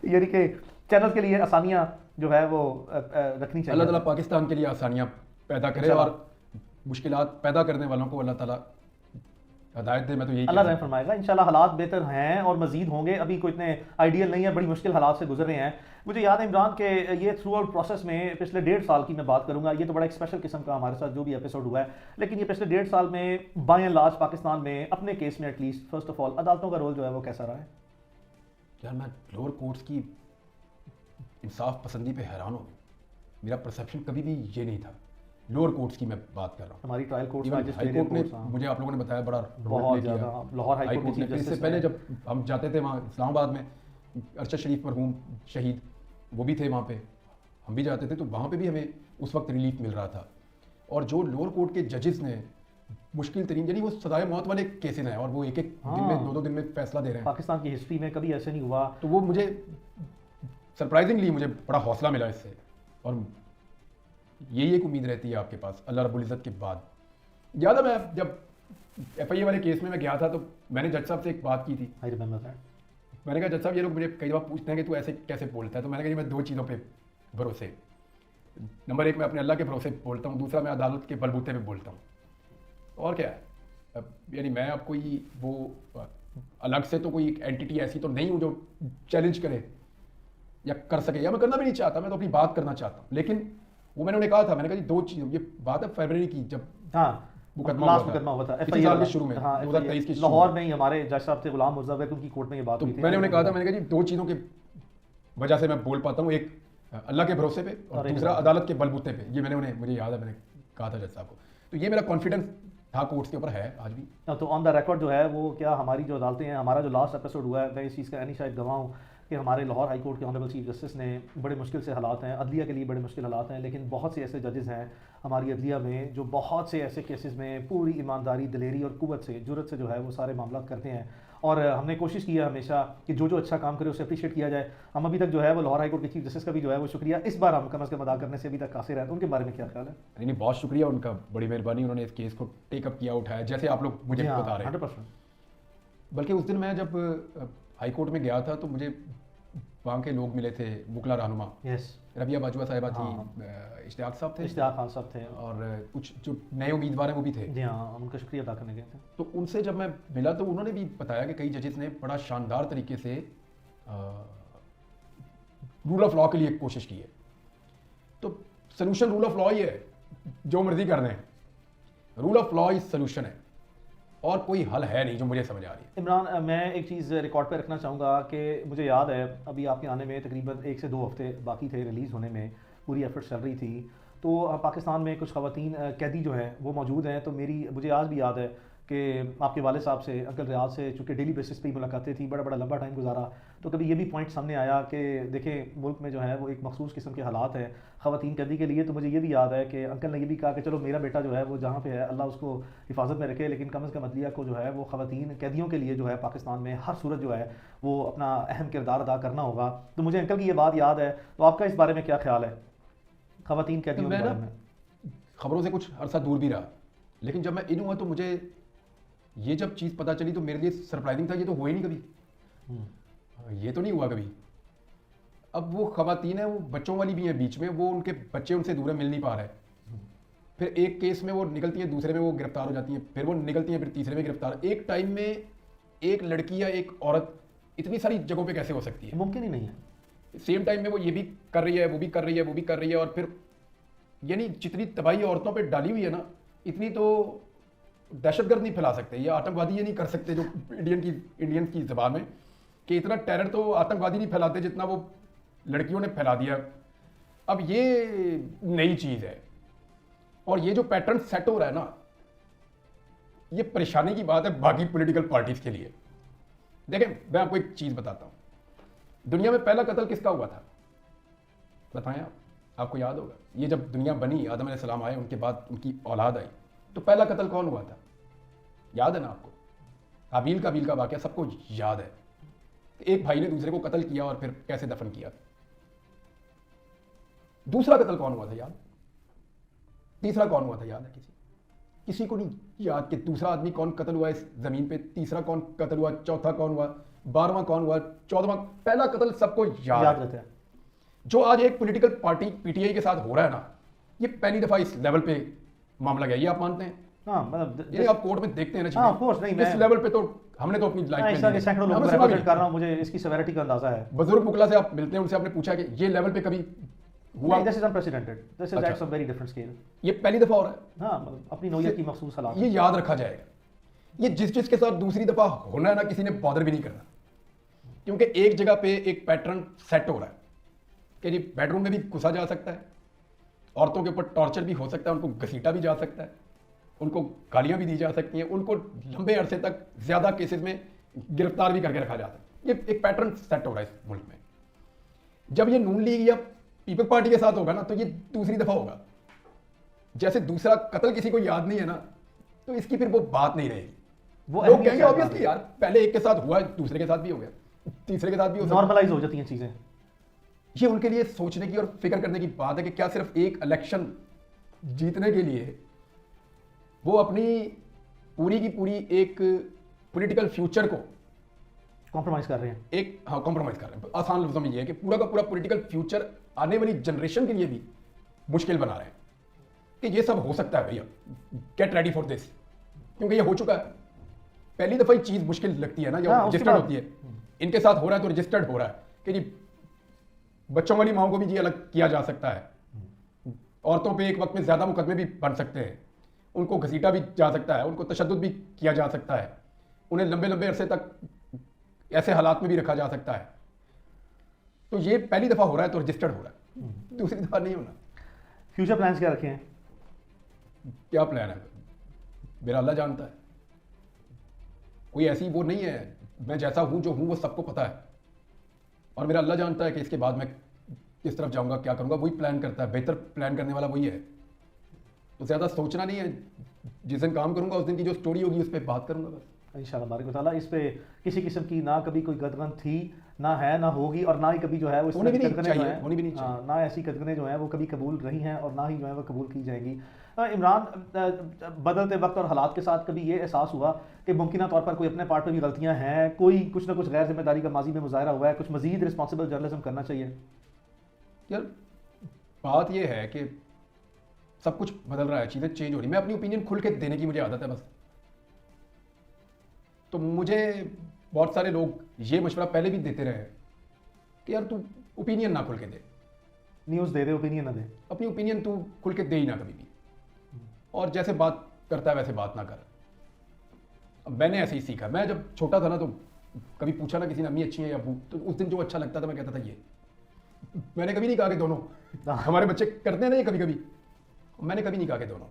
यानी कि चैनल के लिए आसानियां जो है वो रखनी चाहिए। अल्लाह ताला पाकिस्तान के लिए आसानियां पैदा करे और मुश्किलात पैदा करने वालों को अल्लाह ताला हदायत दे। मैं तो यही अल्लाह रहम फरमाएगा। इंशाल्लाह हालात बेहतर हैं और मजीद होंगे, अभी कोई इतने आइडियल नहीं है, बड़ी मुश्किल हालात से गुजर रहे हैं। मुझे याद है इमरान के ये थ्रू आउट प्रोसेस में पिछले 1.5 साल की मैं बात करूंगा, ये तो बड़ा एक स्पेशल किस्म का हमारे साथ जो भी एपिसोड हुआ है, लेकिन ये पिछले 1.5 साल में बाय एंड लार्ज पाकिस्तान में अपने केस में एटलीस्ट फर्स्ट ऑफ ऑल अदालतों का रोल जो है वो कैसा रहा है? यार मैं लोअर कोर्ट्स की इंसाफ पसंदी पे हैरान हो गया। मेरा परसेप्शन कभी भी ये नहीं था। लोअर कोर्ट्स की मैं बात कर रहा हूँ। हमारी ट्रायल कोर्ट हाई कोर्ट ने मुझे आप लोगों ने बताया बड़ा बहुत ज़्यादा, लाहौर हाई कोर्ट ने। इससे पहले जब हम जाते थे वहाँ इस्लामाबाद में, अरशद शरीफ मरहूम शहीद वो भी थे वहाँ पे, हम भी जाते थे, तो वहाँ पे भी हमें उस वक्त रिलीफ मिल रहा था। और जो लोअर कोर्ट के जजेस ने मुश्किल तरीन, यानी वो सजाए मौत वाले केसेस हैं और वो एक दिन में 2-2 दिन में फैसला दे रहे हैं। पाकिस्तान की हिस्ट्री में कभी ऐसे नहीं हुआ। तो वो मुझे सरप्राइजिंगली मुझे बड़ा हौसला मिला इससे, और यही एक उम्मीद रहती है आपके पास अल्लाह रब्बुल इज़्ज़त के बाद। याद है मैं जब FIA वाले केस में मैं गया था तो मैंने जज साहब से एक बात की थी आई रिमेंबर दैट। मैंने कहा जज साहब ये लोग मुझे कई दफ़ा पूछते हैं कि तू ऐसे कैसे बोलता है, तो मैंने कहा जी मैं 2 चीज़ों पे भरोसे, नंबर 1 मैं अपने अल्लाह के भरोसे बोलता हूँ, दूसरा मैं अदालत के बलबूते पे बोलता हूँ। और क्या है, अब यानी मैं अब कोई वो अलग से तो कोई एंटिटी ऐसी तो नहीं हूँ जो चैलेंज करे या कर सके, या मैं करना भी नहीं चाहता, मैं तो अपनी बात करना चाहता हूँ। लेकिन वो मैंने उन्हें कहा था, मैंने कहा जी 2 चीज़, ये बात है फरवरी की, जब हाँ मुकदमा लास्ट हुआ था, मुकदमा हुआ था इसी साल के शुरू में, हाँ 2023 के शुरू लाहौर में। में ही हमारे जज साहब थे गुलाम मुर्जा बेग, उनकी कोर्ट में ये बात तो हुई थी। मैंने उन्हें कहा था, मैंने कहा जी 2 चीज़ों की वजह से मैं बोल पाता हूँ, एक अल्लाह के भरोसे पे और और एक दूसरा अदालत के बलबूते पे। ये मैंने उन्हें, मुझे याद है मैंने कहा था जज साहब को। तो ये मेरा कॉन्फिडेंस था कोर्ट्स के ऊपर, है आज भी। तो ऑन द रिकॉर्ड जो है वो क्या हमारी जो अदालतें हैं, हमारा जो लास्ट एपिसोड हुआ है, मैं इस चीज़ का यानी शायद गवाह हूँ कि हमारे लाहौर हाई कोर्ट के ऑनरेबल चीफ जस्टिस ने बड़े मुश्किल से हालात हैं, अदलिया के लिए बड़े मुश्किल हालात हैं, लेकिन बहुत से ऐसे जजेस हैं हमारी अदलिया में जो बहुत से ऐसे केसेस में पूरी ईमानदारी, दिलेरी और कुव्वत से, जुर्रत से जो है वो सारे मामला करते हैं। और हमने कोशिश की है हमेशा कि जो अच्छा काम करे उसे अप्रिशिएट किया जाए। हम अभी तक जो है वो लाहौर हाई कोर्ट के चीफ जस्टिस का भी जो है वो शुक्रिया इस बार हम कम अज़ कम अदा करने से अभी तक कासिर हैं। तो उनके बारे में क्या ख्याल है? नहीं नहीं, बहुत शुक्रिया उनका, बड़ी मेहरबानी, उन्होंने इस केस को टेकअप किया, उठाया, जैसे आप लोग मुझे बता रहे हैं। 100%। बल्कि उस दिन मैं जब हाई कोर्ट में गया था तो मुझे वहाँ के लोग मिले थे, मुकला रहनुमा, यस, रबिया बाजवा साहिबा हाँ। थी, इश्तियाक साहब थे, इश्तियाक खान साहब थे, और कुछ जो नए उम्मीदवार हैं वो भी थे। जी हाँ, हम उनका शुक्रिया अदा करने गए थे। तो उनसे जब मैं मिला तो उन्होंने भी बताया कि कई जजेस ने बड़ा शानदार तरीके से रूल ऑफ लॉ के लिए कोशिश की है। तो सोल्यूशन रूल ऑफ लॉ ही है, जो मर्जी कर दें, rule of law is solution है, और कोई हल है नहीं जो मुझे समझ आ रही है। इमरान, मैं एक चीज़ रिकॉर्ड पे रखना चाहूँगा कि मुझे याद है अभी आपके आने में तकरीबन 1 से 2 हफ्ते बाकी थे रिलीज़ होने में, पूरी एफर्ट चल रही थी। तो पाकिस्तान में कुछ ख़वातीन कैदी जो हैं वो मौजूद हैं। तो मुझे आज भी याद है कि आपके वाले साहब से, अंकल रियाज से, चूँकि डेली बेसिस पे ही मुलाकातें थी, बड़ा लंबा टाइम गुजारा, तो कभी ये भी पॉइंट सामने आया कि देखें मुल्क में जो है वो एक मखसूस किस्म के हालात हैं ख़वातीन कैदी के लिए। तो मुझे ये भी याद है कि अंकल ने ये भी कहा कि चलो मेरा बेटा जो है वो जहाँ पे है अल्लाह उसको हिफाजत में रखे, लेकिन कम अज़ कम अदलिया को जो है वो ख़वातीन कैदियों के लिए जो है पाकिस्तान में हर सूरत जो है वो अपना अहम किरदार अदा करना होगा। तो मुझे अंकल की ये बात याद है। तो आपका इस बारे में क्या ख्याल है ख़वातीन कैदियों के बारे में? खबरों से कुछ अरसा दूर भी रहा, लेकिन जब मैं इन हुआ तो मुझे ये जब चीज़ पता चली तो मेरे लिए सरप्राइजिंग था। ये तो हुआ ही नहीं कभी, ये तो नहीं हुआ कभी। अब वो खवातीन है, वो बच्चों वाली भी हैं बीच में, वो उनके बच्चे उनसे दूर मिल नहीं पा रहे, फिर एक केस में वो निकलती हैं, दूसरे में वो गिरफ्तार हो जाती हैं, फिर वो निकलती हैं, फिर तीसरे में गिरफ्तार। एक टाइम में एक लड़की या एक औरत इतनी सारी जगहों पे कैसे हो सकती है? मुमकिन ही नहीं है। सेम टाइम में वो ये भी कर रही है, वो भी कर रही है, वो भी कर रही है, और फिर यानी जितनी तबाही औरतों पे डाली हुई है ना, इतनी तो दहशतगर्द नहीं फैला सकते, या आतंकवादी ये नहीं कर सकते, जो इंडियंस की ज़बान में, कि इतना टेरर तो आतंकवादी नहीं फैलाते जितना वो लड़कियों ने फैला दिया। अब ये नई चीज़ है, और ये जो पैटर्न सेट हो रहा है ना, ये परेशानी की बात है बाकी पॉलिटिकल पार्टीज के लिए। देखें, मैं आपको एक चीज़ बताता हूँ, दुनिया में पहला कत्ल किसका हुआ था बताएं आप? आपको याद होगा, ये जब दुनिया बनी, आदम अलैहिस्सलाम आए, उनके बाद उनकी औलाद आई, तो पहला कत्ल कौन हुआ था? याद है ना आपको? हाबील काबील का वाक़या सबको याद है। एक भाई ने दूसरे को कत्ल किया और फिर कैसे दफन किया। दूसरा कत्ल कौन हुआ था याद? तीसरा कौन हुआ था याद है? किसी को नहीं याद कि दूसरा आदमी कौन कत्ल हुआ इस जमीन पे, तीसरा कौन कत्ल हुआ, चौथा कौन हुआ, 12वां कौन हुआ, 14वां। पहला कत्ल सबको याद रहता है। जो आज एक पॉलिटिकल पार्टी पीटीआई के साथ हो रहा है ना, ये पहली दफा इस लेवल पे मामला गया। ये आप मानते हैं? हाँ, मतलब ये आप कोर्ट में देखते हैं ना, हाँ, ऑफ कोर्स नहीं, इस लेवल पे तो हमने तो अपनी लाइफ में सैकड़ों लोगों को रिप्रेजेंट कर रहा हूं, मुझे इसकी सेवेरिटी का अंदाजा है। बुजुर्ग मुकला से आप मिलते हैं, उनसे आपने पूछा कि ये लेवल पे कभी हुआ? This is unprecedented, this is at some very different scale. ये पहली दफा हो रहा है। हाँ, मतलब अपनी नौयत की मखसूस हालात, ये याद रखा जाएगा। ये जिसके साथ दूसरी दफा होना है ना, किसी ने बॉदर भी नहीं करना, क्योंकि एक जगह पे एक पैटर्न सेट हो रहा है कि जी बेडरूम में भी घुसा जा सकता है, औरतों के ऊपर टॉर्चर भी हो सकता है, उनको घसीटा भी जा सकता है, उनको गालियां भी दी जा सकती हैं, उनको लंबे अरसे तक ज्यादा केसेस में गिरफ्तार भी करके रखा जाता है। ये एक पैटर्न सेट हो रहा है इस मुल्क में। जब ये नून लीग या पीपल पार्टी के साथ होगा ना, तो ये दूसरी दफा होगा। जैसे दूसरा कत्ल किसी को याद नहीं है ना, तो इसकी फिर वो बात नहीं रहेगी। वो लोग कहेंगे ऑब्वियसली यार, पहले एक के साथ हुआ, दूसरे के साथ भी हो गया, तीसरे के साथ भी हो सकता है। नॉर्मलाइज हो जाती हैं चीजें। ये उनके लिए सोचने की और फिक्र करने की बात है कि क्या सिर्फ एक इलेक्शन जीतने के लिए वो अपनी पूरी की पूरी एक पॉलिटिकल फ्यूचर को कॉम्प्रोमाइज़ कर रहे हैं। एक हाँ कॉम्प्रोमाइज़ कर रहे हैं, आसान लफ्ज़ों में ये है कि पूरा का पूरा पॉलिटिकल फ्यूचर आने वाली जनरेशन के लिए भी मुश्किल बना रहे हैं कि ये सब हो सकता है भैया, गेट रेडी फॉर दिस, क्योंकि ये हो चुका है। पहली दफ़ा ही चीज़ मुश्किल लगती है ना जब हाँ, उसके रजिस्टर्ड बाद- होती है, इनके साथ हो रहा है तो रजिस्टर्ड हो रहा है कि जी बच्चों वाली माओ को भी जी अलग किया जा सकता है, औरतों पे एक वक्त में ज़्यादा मुकदमे भी बन सकते हैं, उनको घसीटा भी जा सकता है, उनको तशद्दुद भी किया जा सकता है, उन्हें लंबे लंबे अरसे तक ऐसे हालात में भी रखा जा सकता है। तो ये पहली दफ़ा हो रहा है तो रजिस्टर्ड हो रहा है, दूसरी दफ़ा नहीं होना। फ्यूचर प्लान्स क्या रखे हैं? क्या प्लान है मेरा अल्लाह जानता है, कोई ऐसी वो नहीं है, मैं जैसा हूँ जो हूँ वो सबको पता है, और मेरा अल्लाह जानता है कि इसके बाद मैं किस तरफ जाऊँगा, क्या करूँगा, वही प्लान करता है, बेहतर प्लान करने वाला वही है। तो ज़्यादा सोचना नहीं है, जिस दिन काम करूँगा उस दिन की जो स्टोरी होगी उस पर बात करूँगा बस। इंशाल्लाह बारिक व तआला इस पे किसी किस्म की ना कभी कोई कदगन थी, ना है, ना होगी, और ना ही कभी जो है वो इस होनी भी तरह की नहीं कदगनें जो चाहिए, हैं, होनी भी नहीं हाँ, चाहिए। ना ऐसी कदगनें जो हैं वो कभी कबूल रही हैं और ना ही जो है वो कबूल की जाएंगी। इमरान, बदलते वक्त और हालात के साथ कभी ये एहसास हुआ कि मुमकिन तौर पर कोई अपने पार्ट में भी गलतियाँ हैं, कोई कुछ ना कुछ गैर जिम्मेदारी का माजी में मुजाहरा हुआ है, कुछ मजीद रिस्पॉन्सिबल जर्नलिज्म करना चाहिए? यार बात ये है कि सब कुछ बदल रहा है, चीज़ें चेंज हो रही, मैं अपनी ओपिनियन खुल के देने की मुझे आदत है बस। तो मुझे बहुत सारे लोग ये मशवरा पहले भी देते रहे कि यार तू ओपिनियन ना खुल के दे, न्यूज़ दे दे, ओपिनियन ना दे। अपनी ओपिनियन तू खुल के दे ही ना कभी भी, और जैसे बात करता है वैसे बात ना कर। अब मैंने ऐसे ही सीखा, मैं जब छोटा था ना तो कभी पूछा ना किसी ने अम्मी अच्छी है या अब्बू, तो उस दिन जो अच्छा लगता था मैं कहता था ये। मैंने कभी नहीं कहा कि दोनों, हमारे बच्चे करते हैं ना ये कभी कभी, मैंने कभी नहीं कहा कि दोनों,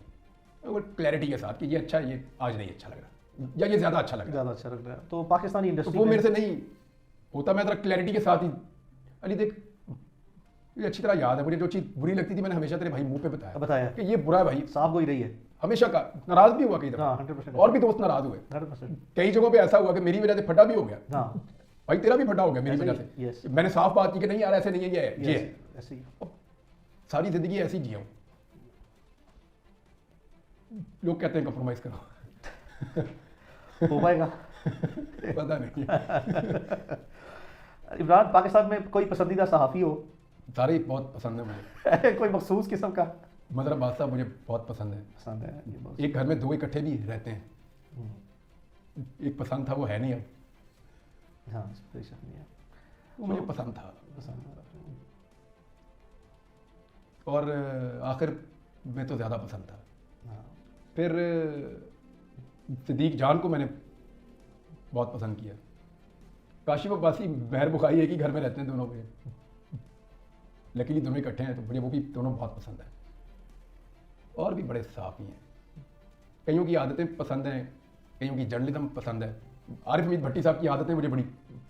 वो क्लैरिटी के साथ कि ये अच्छा है, ये आज नहीं अच्छा लग रहा, या ये ज़्यादा अच्छा लग रहा ज़्यादा अच्छा लग रहा है तो पाकिस्तानी है, तो इंडस्ट्री वो मेरे से नहीं होता। मैं ज़रा क्लैरिटी के साथ ही, अली देख ये अच्छी तरह याद है मुझे, जो चीज़ बुरी लगती थी मैंने हमेशा तेरे भाई मुंह पे बताया कि ये बुरा है भाई, साफ गोई रही है। हमेशा का नाराज़ भी हुआ कई दफ़ा, हाँ, 100% और भी दोस्त नाराज़ हुए, 100%। कई जगहों पे ऐसा हुआ कि मेरी वजह से फटा भी हो गया, हाँ, भाई तेरा भी फटा हो गया मेरी ऐसे वजह ही, yes। से, मैंने साफ बात की कि नहीं यार ऐसे नहीं है, ये है, ऐसे ही सारी जिंदगी ऐसी जिया हूं। लोग कहते हैं कंप्रोमाइज करो हो पाएगा। पता नहीं, इमरान, पाकिस्तान में कोई पसंदीदा सहाफ़ी हो? सारे बहुत पसंद है मुझे। कोई मखसूस किस्म का? मदर बादशाह मुझे बहुत पसंद है। पसंद है ये बहुत। एक घर में दो इकट्ठे भी रहते हैं, एक पसंद था वो है नहीं अब, हाँ, कोई शक नहीं है, वो मुझे पसंद था। पसंद है। और आखिर में तो ज़्यादा पसंद था। हाँ, फिर सिद्दीक जान को मैंने बहुत पसंद किया। काशिफ अब्बासी, महर बुखारी एक ही घर में रहते हैं दोनों में, लकीली दोनों इकट्ठे हैं तो मुझे वो भी दोनों बहुत पसंद है। और भी बड़े साफ़ी हैं, कईयों की आदतें पसंद हैं, कईयों की जर्नलिज्म पसंद है। आरिफ हमीद भट्टी साहब की आदतें मुझे बड़ी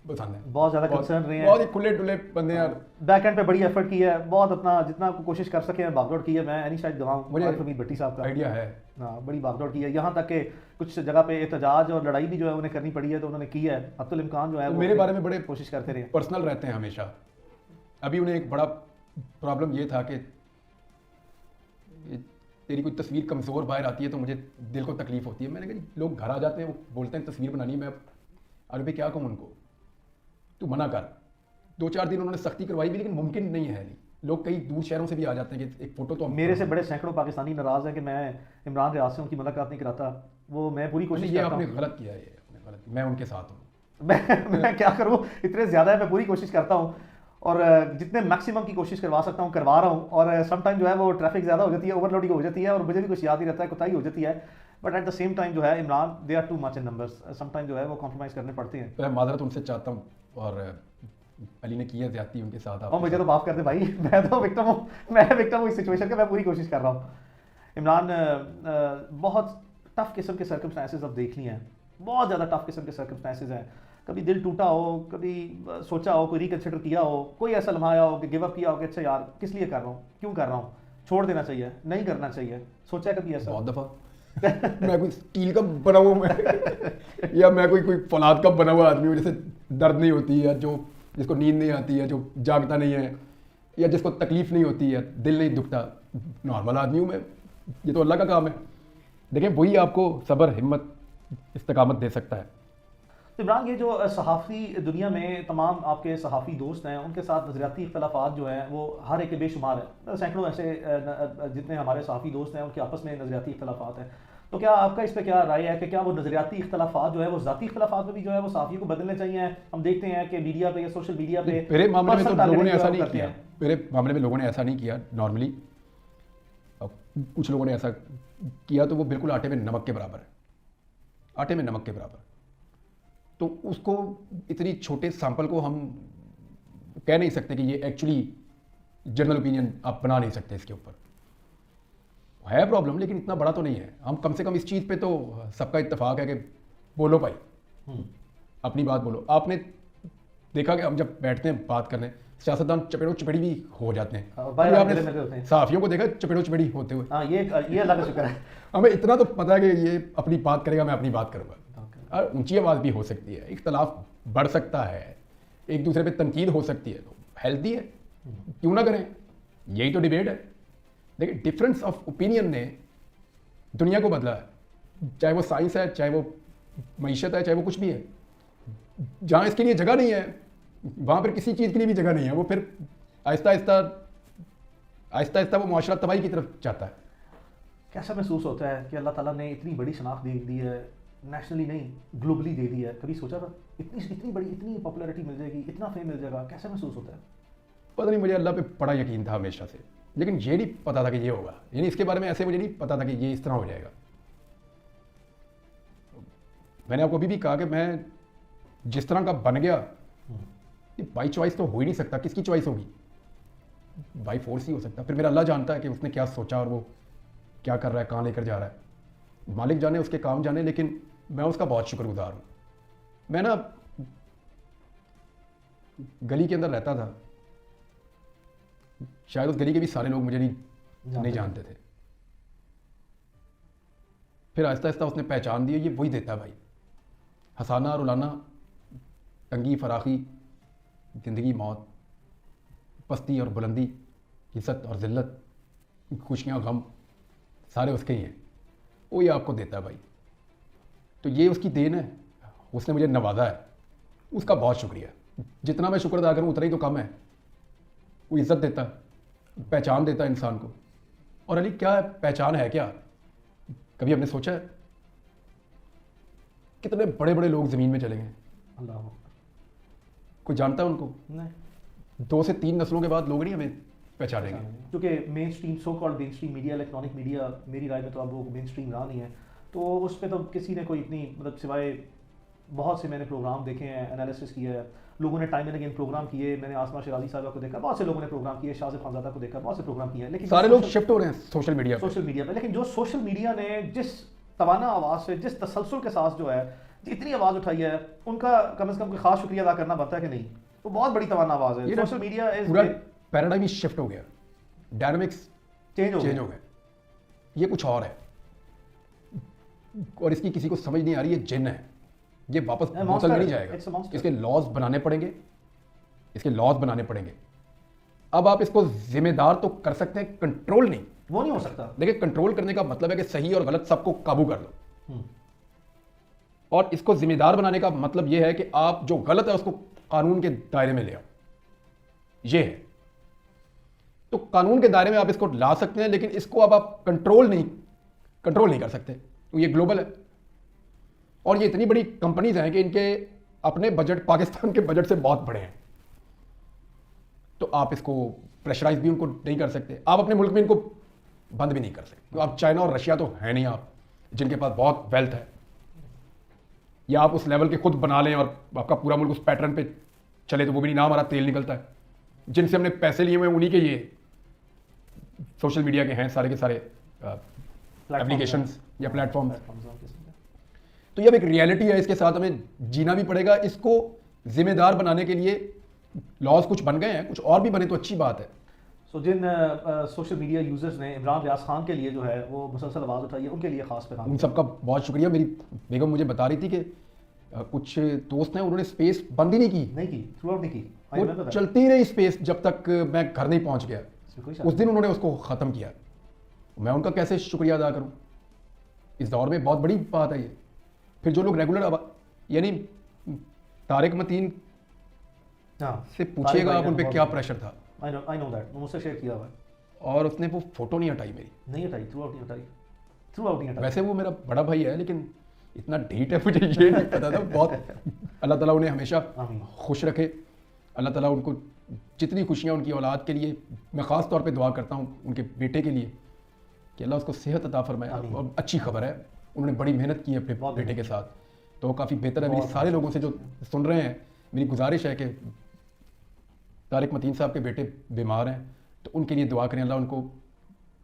पसंद है, बहुत ज़्यादा कंसर्न रहे हैं, बहुत ही खुले डुले बंदे हैं। बैक एंड पे बड़ी एफर्ट की है, बहुत अपना जितना कोशिश कर सके भागदौड़ की है। मैं नहीं शायद गवाऊँ मुझे आरिफ हमीद भट्टी साहब का, आइडिया है। हाँ, बड़ी भागदौड़ की है, यहाँ तक कि कुछ जगह पे एहतजाज और लड़ाई भी जो है उन्हें करनी पड़ी है, तो उन्होंने की है। अब्दुल इम्कान जो है वो मेरे बारे में बड़े कोशिश करते रहे। पर्सनल रहते हैं हमेशा। अभी उन्हें एक बड़ा प्रॉब्लम ये था कि तेरी कोई तस्वीर कमज़ोर बाहर आती है तो मुझे दिल को तकलीफ होती है। मैंने कहा जी, लोग घर आ जाते हैं, वो बोलते हैं तस्वीर बनानी है, मैं अरे भाई क्या कहूँ उनको, तू मना कर। 2-4 दिन उन्होंने सख्ती करवाई भी, लेकिन मुमकिन नहीं है। नहीं, लोग कई दूर शहरों से भी आ जाते हैं कि एक फ़ोटो तो हम मेरे से बड़े सैकड़ों पाकिस्तानी नाराज़ हैं कि मैं इमरान रियाज से उनकी मुलाकात नहीं कराता। वो मैं पूरी कोशिश ये करता आपने हूँ। गलत किया है, ये आपने गलत, मैं उनके साथ हूँ। मैं क्या करूँ, इतने ज़्यादा है, मैं पूरी कोशिश करता हूँ और जितने मैक्सिमम की कोशिश करवा सकता हूँ करवा रहा हूँ। और समटाइम जो है वो ट्रैफिक ज़्यादा हो जाती है, ओवरलोडिंग हो जाती है और मुझे भी कुछ याद नहीं रहता है, कोताही हो जाती है। But at the same time जो है Imran, they are too much in numbers, sometime जो है वो कॉम्प्रोमाइज़ करने पड़ते हैं। मैं माजरत उनसे चाहता हूँ, और अली ने की है ज़्यादती उनके साथ। और मुझे तो माफ़ कर दे भाई, मैं तो विक्टिम हूँ, मैं विक्टिम हूँ इस सिचुएशन का, मैं पूरी कोशिश कर रहा हूँ। इमरान, बहुत टफ किस्म के सर्कमस्टांसेस अब देख लिए हैं, बहुत ज़्यादा टफ किस्म के सर्कमस्टांसेस हैं। कभी दिल टूटा हो, कभी सोचा हो, कोई रिकन्सिडर किया हो, कोई ऐसा लम्हा आया हो कि गिव अप किया हो कि अच्छा यार किस लिए कर रहा हूँ, क्यों कर रहा हूँ, छोड़ देना चाहिए, नहीं करना चाहिए, सोचा है कभी ऐसा? बहुत दफ़ा मैं कोई स्टील का बना हुआ मैं या मैं कोई फौलाद का बना हुआ आदमी हूँ, जैसे दर्द नहीं होती, या जो जिसको नींद नहीं आती है, जो जागता नहीं है, या जिसको तकलीफ नहीं होती है, दिल नहीं दुखता, नॉर्मल आदमी हूँ मैं। ये तो अल्लाह का काम है। देखिए, वही आपको सब्र, हिम्मत, इस्तिकामत दे सकता है। तो इमरान, ये जो सहाफ़ी दुनिया में तमाम आपके सहाफ़ी दोस्त हैं, उनके साथ नज़रियाती इख्तलाफात जो हैं वो हर एक के बेशुमार हैं। सैकड़ों ऐसे जितने हमारे सहाफ़ी दोस्त हैं उनके आपस में नज़रियाती इख्तलाफात हैं। तो क्या आपका इस पे क्या राय है कि क्या वो नज़रियाती इख्तलाफात जो है वो ज़ाती इख्तलाफात में भी जो है वो सहाफ़ी को बदलने चाहिए? हम देखते हैं कि मीडिया पे या सोशल मीडिया पे मेरे मामले में तो पर्सनल लोगों ने टारगेटिंग ऐसा जो नहीं करते किया। हैं। मेरे मामले में लोगों ने ऐसा नहीं किया नॉर्मली। अब कुछ लोगों ने ऐसा किया तो वो बिल्कुल आटे में नमक के बराबर है, आटे में नमक के बराबर। तो उसको इतनी छोटे सैंपल को हम कह नहीं सकते कि ये एक्चुअली जनरल ओपिनियन आप बना नहीं सकते। इसके ऊपर है प्रॉब्लम, लेकिन इतना बड़ा तो नहीं है। हम कम से कम इस चीज़ पे तो सबका इत्तेफाक है कि बोलो भाई, अपनी बात बोलो। आपने देखा कि हम जब बैठते हैं बात करने, सियासतदान चपेड़ो चपेड़ी भी हो जाते हैं। भाई कभी गले मिलते होते आपने हैं। सहाफ़ियों को देखा चपेड़ो चपेड़ी होते हुए? हाँ, ये अल्लाह का शुक्र है। हमें इतना तो पता है कि ये अपनी बात करेगा, मैं अपनी बात करूंगा। और ऊंची आवाज़ भी हो सकती है, इख्तलाफ बढ़ सकता है, एक दूसरे पे तनकीद हो सकती है, तो हेल्दी है, क्यों ना करें। यही तो डिबेट है। देखिए, डिफरेंस ऑफ ओपिनियन ने दुनिया को बदला है। चाहे वो साइंस है, चाहे वो मईशत है, चाहे वो कुछ भी है। जहाँ इसके लिए जगह नहीं है, वहाँ पर किसी चीज़ के लिए भी जगह नहीं है। वो फिर आहिस्ता आहिस्ता वो मुआशरा तबाही की तरफ जाता है। कैसा महसूस होता है कि अल्लाह ताला ने इतनी बड़ी शनाख्त दे दी है, नेशनली नहीं ग्लोबली दे दी है? कभी सोचा था इतनी बड़ी, इतनी पॉपुलैरिटी मिल जाएगी, इतना फेम मिल जाएगा? कैसा महसूस होता है? पता नहीं, मुझे अल्लाह पे बड़ा यकीन था हमेशा से, लेकिन ये नहीं पता था कि ये होगा। यानी इसके बारे में ऐसे मुझे नहीं पता था कि ये इस तरह हो जाएगा। मैंने आपको अभी भी कहा कि मैं जिस तरह का बन गया, ये बाई चॉइस तो हो ही नहीं सकता। किसकी चॉइस होगी? बाई फोर्स ही हो सकता। फिर मेरा अल्लाह जानता है कि उसने क्या सोचा और वो क्या कर रहा है, कहाँ लेकर जा रहा है। मालिक जाने, उसके काम जाने, लेकिन मैं उसका बहुत शुक्रगुजार हूँ। मैं ना गली के अंदर रहता था, शायद उस गली के भी सारे लोग मुझे नहीं जानते थे। फिर आहिस्ता आहिस्ता उसने पहचान दी, ये वही देता है भाई। हंसाना रुलाना, तंगी फराखी, ज़िंदगी मौत, पस्ती और बुलंदी, इज्जत और ज़िल्लत, खुशियाँ गम, सारे उसके ही हैं। वो ये आपको देता है भाई। तो ये उसकी देन है, उसने मुझे नवाजा है, उसका बहुत शुक्रिया। जितना मैं शुक्र अदा करूँ उतना ही तो कम है। वो इज़्ज़त देता, पहचान देता इंसान को। और अली, क्या पहचान है क्या? कभी हमने सोचा है? कितने बड़े बड़े लोग ज़मीन में चले गए, अल्लाह, कोई जानता है उनको? नहीं। 2 से 3 नस्लों के बाद लोग नहीं हमें पहचानेंगे। क्योंकि main stream, so called main stream media, electronic media, मेरी राय में तो अब वो मेन स्ट्रीम रहा नहीं है। तो उस पर तो किसी ने कोई इतनी, मतलब सिवाय बहुत से मैंने प्रोग्राम देखे हैं, एनालिसिस किया है, लोगों ने टाइम एंड अगेन प्रोग्राम किए। मैंने आसमा शिराजी साहब को देखा, बहुत से लोगों ने प्रोग्राम किए, शाजिब खानजादा को देखा, बहुत से प्रोग्राम किए हैं, लेकिन सारे लोग शिफ्ट हो रहे हैं सोशल मीडिया पे। सोशल मीडिया पे। लेकिन जो सोशल मीडिया ने जिस तवाना आवाज़ से, जिस तसलसल के साथ जो है जितनी आवाज़ उठाई है, उनका कम से कम कोई खास शुक्रिया अदा करना बनता है कि नहीं? वो बहुत बड़ी तवाना आवाज़ है। सोशल मीडिया इज पूरा पैराडाइम ही शिफ्ट हो गया, डायनामिक्स चेंज हो चेंज हो गए। ये कुछ और है, और इसकी किसी को समझ नहीं आ रही। ये जिन है, ये वापस बोतल में नहीं जाएगा। इसके लॉज बनाने पड़ेंगे, इसके लॉज बनाने पड़ेंगे। अब आप इसको जिम्मेदार तो कर सकते हैं, कंट्रोल नहीं। वो नहीं हो सकता। देखिए, कंट्रोल करने का मतलब है कि सही और गलत सबको काबू कर लो, और इसको जिम्मेदार बनाने का मतलब यह है कि आप जो गलत है उसको कानून के दायरे में ले आओ। ये है, तो कानून के दायरे में आप इसको ला सकते हैं, लेकिन इसको अब आप कंट्रोल नहीं कर सकते। तो ये ग्लोबल है, और ये इतनी बड़ी कंपनीज हैं कि इनके अपने बजट पाकिस्तान के बजट से बहुत बड़े हैं। तो आप इसको प्रेशराइज भी उनको नहीं कर सकते, आप अपने मुल्क में इनको बंद भी नहीं कर सकते। तो आप चाइना और रशिया तो है नहीं आप, जिनके पास बहुत वेल्थ है, या आप उस लेवल के खुद बना लें और आपका पूरा मुल्क उस पैटर्न पे चले, तो वो भी नहीं ना। हमारा तेल निकलता है, जिनसे हमने पैसे लिए हुए हैं उन्हीं के ये सोशल मीडिया के हैं सारे के सारे एप्लीकेशंस या प्लेटफॉर्म। तो ये अब एक रियलिटी है, इसके साथ हमें जीना भी पड़ेगा। इसको जिम्मेदार बनाने के लिए लॉज कुछ बन गए हैं, कुछ और भी बने तो अच्छी बात है। सो जिन सोशल मीडिया यूजर्स ने इमरान रियाज खान के लिए जो है वो मुसलसल आवाज़ उठाई है, उनके लिए खास पैगाम। उन सबका बहुत शुक्रिया। मेरी बेगम मुझे बता रही थी कि कुछ दोस्त हैं, उन्होंने स्पेस बंद ही नहीं की, थ्रू आउट नहीं की, वो चलती रही स्पेस जब तक मैं घर नहीं पहुंच गया। उस दिन उन्होंने उसको ख़त्म किया। मैं उनका कैसे शुक्रिया अदा करूं? इस दौर में बहुत बड़ी बात है ये। फिर जो लोग रेगुलर, यानी तारिक मतीन हाँ से पूछिएगा तारिक आप भाई उन पे ने क्या बहुत- प्रेशर था, आई नो दैट, मुझसे शेयर किया हुआ है। और उसने वो फ़ोटो नहीं हटाई मेरी। नहीं हटाई, थ्रू आउट नहीं हटाई, थ्रू आउट नहीं हटाई। वैसे वो मेरा बड़ा भाई है, लेकिन इतना ढीठ है मुझे ये नहीं पता था। बहुत अल्लाह ताला उन्हें हमेशा आमीन। खुश रखे, अल्लाह ताला उनको जितनी खुशियाँ उनकी औलाद के लिए, मैं ख़ास तौर पे दुआ करता हूँ उनके बेटे के लिए कि अल्लाह उसको सेहत अता फरमाए। आमीन। और अच्छी खबर है, उन्होंने बड़ी मेहनत की है अपने बहुत बेटे के साथ, तो वो काफ़ी बेहतर है। बहुत मेरी सारे लोगों से जो सुन रहे हैं, मेरी गुजारिश है कि तारिक मतीन साहब के बेटे बीमार हैं, तो उनके लिए दुआ करें, अल्लाह उनको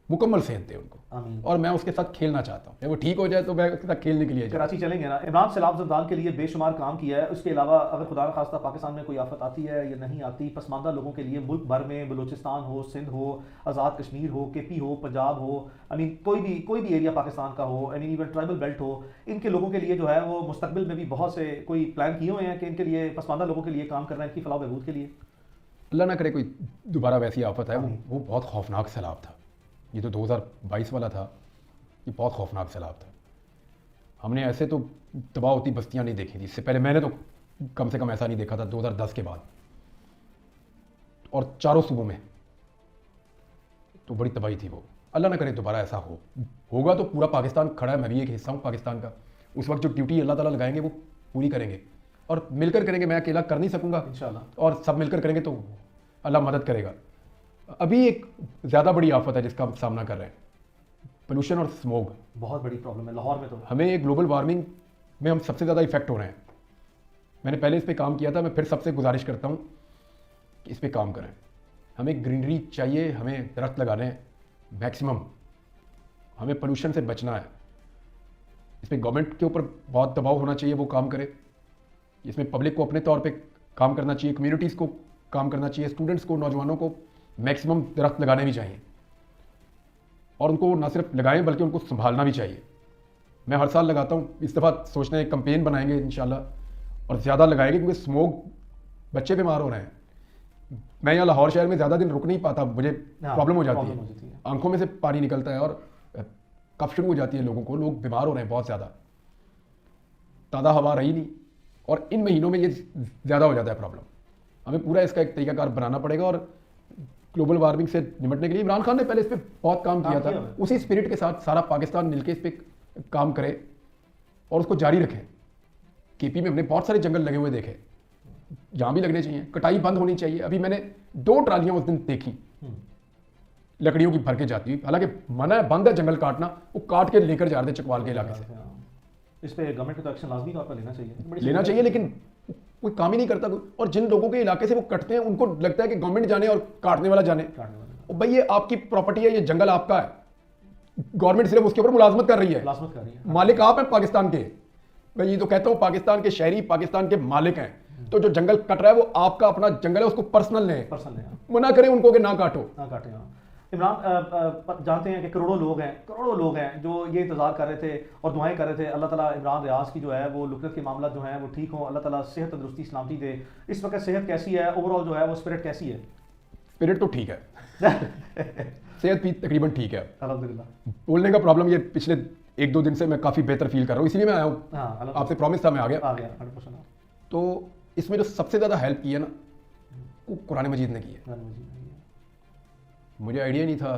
मुकम्मल सेहत दे उनको। आमीन। और मैं उसके साथ खेलना चाहता हूँ, जब वो ठीक हो जाए तो मैं उसके साथ खेलने के लिए जाऊँ। कराची चलेंगे ना। इमरान सैलाब जरदान के लिए बेशुमार काम किया है। उसके अलावा अगर खुदा न खास्ता पाकिस्तान में कोई आफत आती है या नहीं आती, पसमानदा लोगों के लिए मुल्क भर में, बलूचिस्तान हो, सिंध हो, आज़ाद कश्मीर हो, केपी हो, पंजाब हो, आई मीन कोई भी एरिया पाकिस्तान का हो, I mean even tribal belt हो, इनके लोगों के लिए जो है वो मुस्तकबिल में भी बहुत से कोई प्लान किए हुए हैं कि इनके लिए, पसमानदा लोगों के लिए काम कर रहे हैं, इनकी फलाह बहबूद के लिए। अल्लाह ना करे कोई दोबारा वैसी आफत है। आमीन। वो बहुत खौफनाक सैलाब था, ये तो 2022 वाला था, ये बहुत खौफनाक सैलाब था। हमने ऐसे तो तबाह होती बस्तियां नहीं देखी थी, इससे पहले मैंने तो कम से कम ऐसा नहीं देखा था 2010 के बाद, और चारों सूबों में तो बड़ी तबाही थी वो। अल्लाह ना करे दोबारा ऐसा होगा तो पूरा पाकिस्तान खड़ा है, मैं भी एक हिस्सा हूँ पाकिस्तान का। उस वक्त जो ड्यूटी अल्लाह ताला लगाएंगे वो पूरी करेंगे, और मिलकर करेंगे। मैं अकेला कर नहीं सकूँगा, इंशाल्लाह। और सब मिलकर करेंगे तो अल्लाह मदद करेगा। अभी एक ज़्यादा बड़ी आफत है जिसका हम सामना कर रहे हैं, पोल्यूशन और स्मोग। बहुत बड़ी प्रॉब्लम है लाहौर में तो। हमें ग्लोबल वार्मिंग में हम सबसे ज़्यादा इफेक्ट हो रहे हैं। मैंने पहले इस पे काम किया था, मैं फिर सबसे गुजारिश करता हूँ कि इस पे काम करें। हमें ग्रीनरी चाहिए, हमें दरख्त लगाने हैं मैक्सिमम, हमें पोल्यूशन से बचना है। इस पर गवर्नमेंट के ऊपर बहुत दबाव होना चाहिए, वो काम करे। इसमें पब्लिक को अपने तौर पे काम करना चाहिए, कम्युनिटीज़ को काम करना चाहिए, स्टूडेंट्स को, नौजवानों को मैक्सिमम दरख्त लगाने भी चाहिए, और उनको ना सिर्फ लगाएं बल्कि उनको संभालना भी चाहिए। मैं हर साल लगाता हूँ, इस दफ़ा सोचना है कैंपेन बनाएंगे इंशाल्लाह, और ज़्यादा लगाएंगे, क्योंकि स्मोक, बच्चे बीमार हो रहे हैं। मैं यहाँ लाहौर शहर में ज़्यादा दिन रुक नहीं पाता, मुझे प्रॉब्लम हो जाती है, आंखों में से पानी निकलता है और कफ शुरू हो जाती है लोगों को, लोग बीमार हो रहे हैं बहुत ज़्यादा, ताज़ा हवा रही नहीं, और इन महीनों में ये ज़्यादा हो जाता है प्रॉब्लम। हमें पूरा इसका एक तरीकाकार बनाना पड़ेगा, और ग्लोबल वार्मिंग से निपटने के लिए इमरान खान ने पहले इस पर बहुत काम किया था, उसी स्पिरिट के साथ सारा पाकिस्तान मिलकर इस पर काम करे और उसको जारी रखें। केपी में हमने बहुत सारे जंगल लगे हुए देखे, यहाँ भी लगने चाहिए, कटाई बंद होनी चाहिए। अभी मैंने 2 ट्रालियाँ उस दिन देखी लकड़ियों की भर के जाती हुई, हालांकि मना है, बंद है जंगल काटना, वो काट के लेकर जा रहे थे चकवाल के इलाके से। इस पे गवर्नमेंट को तो एक्शन लाजमी तौर पर लेना चाहिए, लेकिन कोई काम ही नहीं करता कोई। और जिन लोगों के इलाके से वो कटते हैं उनको लगता है कि गवर्नमेंट जाने और काटने वाला जाने। और भाई ये आपकी प्रॉपर्टी है, ये जंगल आपका है, गवर्नमेंट सिर्फ उसके ऊपर मुलाजमत कर रही है, मालिक आप हैं पाकिस्तान के। मैं ये तो कहता हूँ पाकिस्तान के शहरी पाकिस्तान के मालिक हैं, तो जो जंगल कट रहा है वो आपका अपना जंगल है, उसको पर्सनल लें, मना करें उनको कि ना काटो, ना काटें। इमरान जानते हैं कि करोड़ों लोग हैं जो ये इंतज़ार कर रहे थे और दुआएं कर रहे थे, अल्लाह ताला इमरान रियाज की जो है वो लुकरत के मामला जो हैं वो ठीक हो, अल्लाह ताला सेहत तंदुरुस्ती सलामती दे। इस वक्त सेहत कैसी है, ओवरऑल जो है वो स्पिरिट कैसी है? स्पिरिट तो ठीक है सेहत भी तकरीबन ठीक है, अल्हम्दुलिल्लाह। बोलने का प्रॉब्लम ये पिछले 1-2 दिन से मैं काफ़ी बेहतर फील कर रहा हूँ, इसीलिए मैं आया हूँ। आपसे प्रॉमिस था, मैं आ गया 100%। तो इसमें जो सबसे ज़्यादा हेल्प की है ना, वो कुरान मजीद ने की है। मुझे आइडिया नहीं था,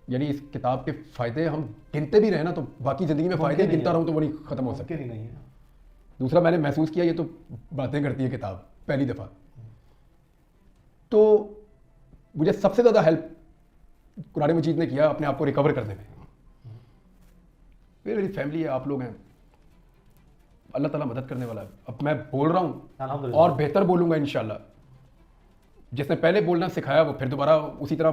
यानी इस किताब के फ़ायदे हम गिनते भी रहे ना, तो बाकी ज़िंदगी में फ़ायदे गिनता रहूँ तो वो नहीं ख़त्म हो सकते। दूसरा मैंने महसूस किया, ये तो बातें करती है किताब पहली दफ़ा, तो मुझे सबसे ज़्यादा हेल्प कुरान मजीद ने किया अपने आप को रिकवर करने में। मेरी फैमिली है, आप लोग हैं, अल्लाह ताला मदद करने वाला है। अब मैं बोल रहा हूँ और बेहतर बोलूँगा इंशाल्लाह। जिसने पहले बोलना सिखाया वो फिर दोबारा उसी तरह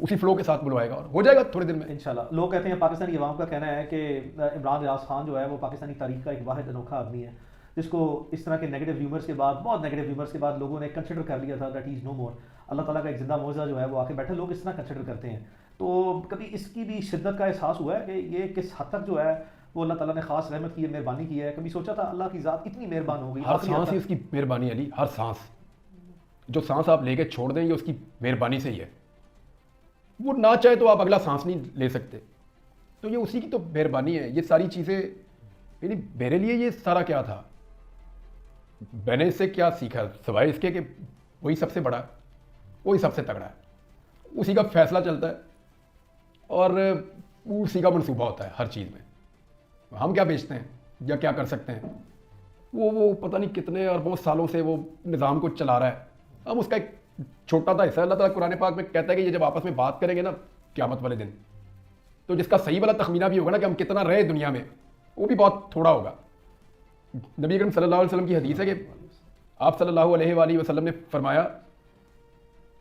उसी फ्लो के साथ बुलवाएगा और हो जाएगा थोड़े दिन में इंशाल्लाह। लोग कहते हैं, पाकिस्तानी अवाम का कहना है कि इमरान रियाज खान जो है वो पाकिस्तानी तारीख का एक वाहिद अनोखा आदमी है, जिसको इस तरह के नेगेटिव र्यूमर्स के बाद, बहुत नेगेटिव र्यूमर्स के बाद लोगों ने कंसिडर कर लिया था दैट इज़ नो मोर। अल्लाह ताला का एक जिंदा मौजज़ा जो है वो आके बैठे, लोग इस तरह कंसिडर करते हैं। तो कभी इसकी भी शिद्दत का एहसास हुआ है कि ये किस हद तक जो है वो अल्लाह ताला ने खास रहमत की है, मेहरबानी की है? कभी सोचा था अल्लाह की ज़ात इतनी मेहरबान होगी? हर सांस ही उसकी मेहरबानी अली, हर सांस जो सांस आप लेके छोड़ दें ये उसकी मेहरबानी से ही है। वो ना चाहे तो आप अगला सांस नहीं ले सकते, तो ये उसी की तो मेहरबानी है। ये सारी चीज़ें यानी मेरे लिए ये सारा क्या था, मैंने इससे क्या सीखा सिवाय इसके कि वही सबसे बड़ा है, वही सबसे तगड़ा है, उसी का फैसला चलता है और उसी का मंसूबा होता है हर चीज़ में। हम क्या बेचते हैं या क्या कर सकते हैं, वो पता नहीं कितने अरबों सालों से वो निज़ाम को चला रहा है, हम उसका एक छोटा सा हिस्सा। अल्लाह ताला कुरान पाक में कहता है कि ये जब आपस में बात करेंगे ना क़यामत वाले दिन, तो जिसका सही वाला तखमीना भी होगा ना कि हम कितना रहे दुनिया में, वो भी बहुत थोड़ा होगा। नबी अकरम सल्लल्लाहु अलैहि वसल्लम की हदीस है कि आप सल्लल्लाहु अलैहि वसल्लम ने फरमाया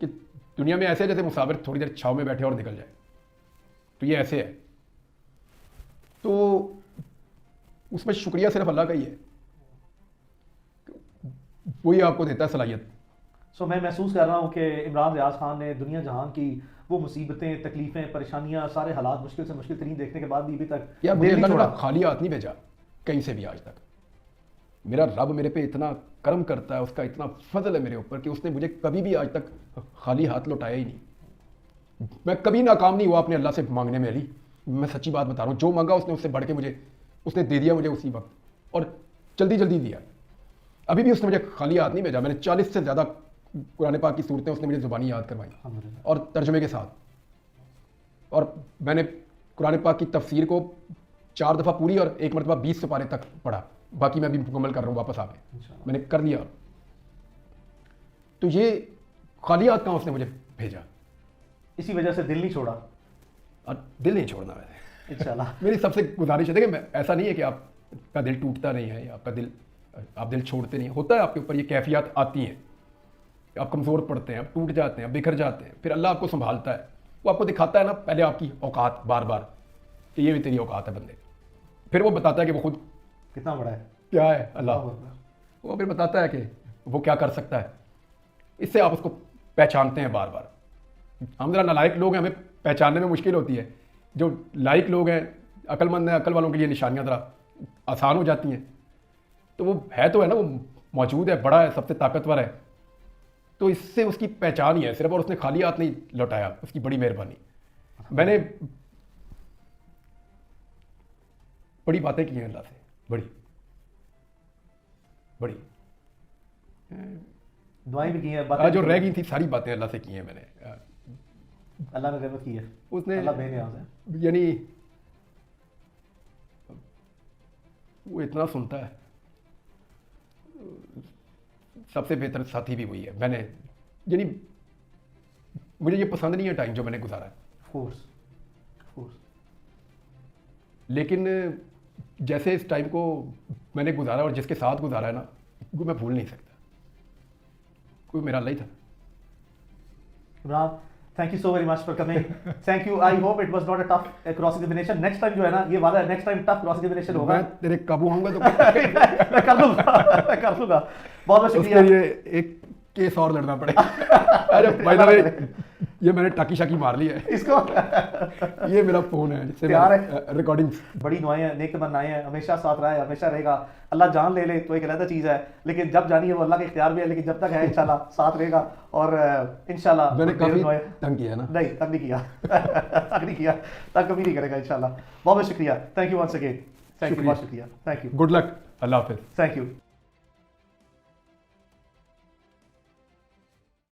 कि दुनिया में ऐसे है जैसे मुसाफिर थोड़ी देर छाँव में बैठे और निकल जाए, तो ये ऐसे है। तो उसमें शुक्रिया सिर्फ अल्लाह का ही है, वही आपको देता है सलाहियत। सो मैं महसूस कर रहा हूँ कि इमरान रियाज खान ने दुनिया जहान की वो मुसीबतें, तकलीफ़ें, परेशानियाँ, सारे हालात मुश्किल से मुश्किल तरीन देखने के बाद भी अभी तक यार मुझे दिल नहीं अल्लाह ने छोड़ा। खाली हाथ नहीं भेजा कहीं से भी आज तक। मेरा रब मेरे पे इतना करम करता है, उसका इतना फजल है मेरे ऊपर कि उसने मुझे कभी भी आज तक खाली हाथ लौटाया ही नहीं। मैं कभी नाकाम नहीं हुआ अपने अल्लाह से मांगने में। अली मैं सच्ची बात बता रहा हूँ, जो मांगा उसने उससे बढ़ के मुझे उसने दे दिया मुझे उसी वक्त, और जल्दी जल्दी दिया। अभी भी उसने मुझे खाली हाथ नहीं भेजा। मैंने 40 से ज़्यादा कुरान पाक की सूरतें उसने मुझे ज़ुबानी याद करवाई अल्हम्दुलिल्लाह। और तर्जुमे के साथ, और मैंने कुरान पाक की तफसीर को 4 दफ़ा पूरी और 1 मरतबा 20 सुपारे तक पढ़ा। बाकी मैं भी मुकम्मल कर रहा हूँ वापस आके, इंशाल्लाह। मैंने कर लिया। तो ये खाली हाथ कहाँ उसने मुझे भेजा, इसी वजह से दिल नहीं छोड़ा और दिल नहीं छोड़ना मैंने। इंशाल्लाह। मेरी सबसे गुजारिश है, देखिए मैं ऐसा नहीं है कि आपका दिल टूटता नहीं है या आपका दिल आप दिल छोड़ते नहीं, होता है आपके ऊपर ये कैफियत आती हैं, आप कमज़ोर पड़ते हैं, आप टूट जाते हैं, बिखर जाते हैं, फिर अल्लाह आपको संभालता है। वो आपको दिखाता है ना पहले आपकी औकात बार बार कि ये भी तेरी औकात है बंदे, फिर वो बताता है कि वो खुद कितना बड़ा है क्या है। अल्लाह अल्लाहू अकबर। वो फिर बताता है कि वो क्या कर सकता है। इससे आप उसको पहचानते हैं बार बार। हम ज़रा नालायक लोग हैं, हमें पहचानने में मुश्किल होती है। जो लायक लोग हैं, अक्लमंद हैं, अक्ल वालों के लिए निशानियाँ ज़रा आसान हो जाती हैं। तो वो है तो है ना, वो मौजूद है, बड़ा है, सबसे ताकतवर है, तो इससे उसकी पहचान ही है सिर्फ, और उसने खाली हाथ नहीं लौटाया, उसकी बड़ी मेहरबानी। मैंने बड़ी बातें की हैं अल्लाह से, बड़ी बड़ी दुआएं भी की हैं, जो रह गई थी सारी बातें अल्लाह से की हैं मैंने। अल्लाह ने रहमत की है, उसने अल्लाह बेनियाज है। यानी वो इतना सुनता है, सबसे बेहतर साथी भी वही है। मैंने यानी मुझे ये पसंद नहीं है टाइम जो मैंने गुजारा है, फोर्स लेकिन जैसे इस टाइम को मैंने गुजारा और जिसके साथ गुजारा है ना, वो मैं भूल नहीं सकता। कोई मेरा अल्लाह ही था। Imran, thank you so very much for coming. Thank you. I hope it was not a tough cross examination. Next time जो है ना, ये वाला है, next time tough cross examination होगा। मैं तेरे काबू होऊंगा तो मैं कर लूंगा, मैं कर लूंगा। बहुत बहुत उसके शुक्रिया। लिए एक केस और लड़ना पड़ेगा। अरे भाई साहब, ये मैंने टाकी शाकी मार ली है। इसको ये मेरा फोन है जिससे प्यार रिकॉर्डिंग्स। बड़ी दुआएं हैं, नेक तमन्नाएं हैं, हमेशा साथ रहा है, हमेशा रहेगा। अल्लाह जान ले ले तो एक अलग चीज़ है, लेकिन जब जानी है वो अल्लाह के इख्तियार भी है, लेकिन जब तक है इंशाल्लाह साथ रहेगा। और इंशाल्लाह मैंने काफी तंग किया ना। नहीं, तंग नहीं किया तंग नहीं किया, तंग कभी नहीं करेगा इंशाल्लाह। बहुत बहुत शुक्रिया। Thank you once again. Thank you, बहुत शुक्रिया। थैंक यू, गुड लक, अल्लाह हाफिज। Thank you.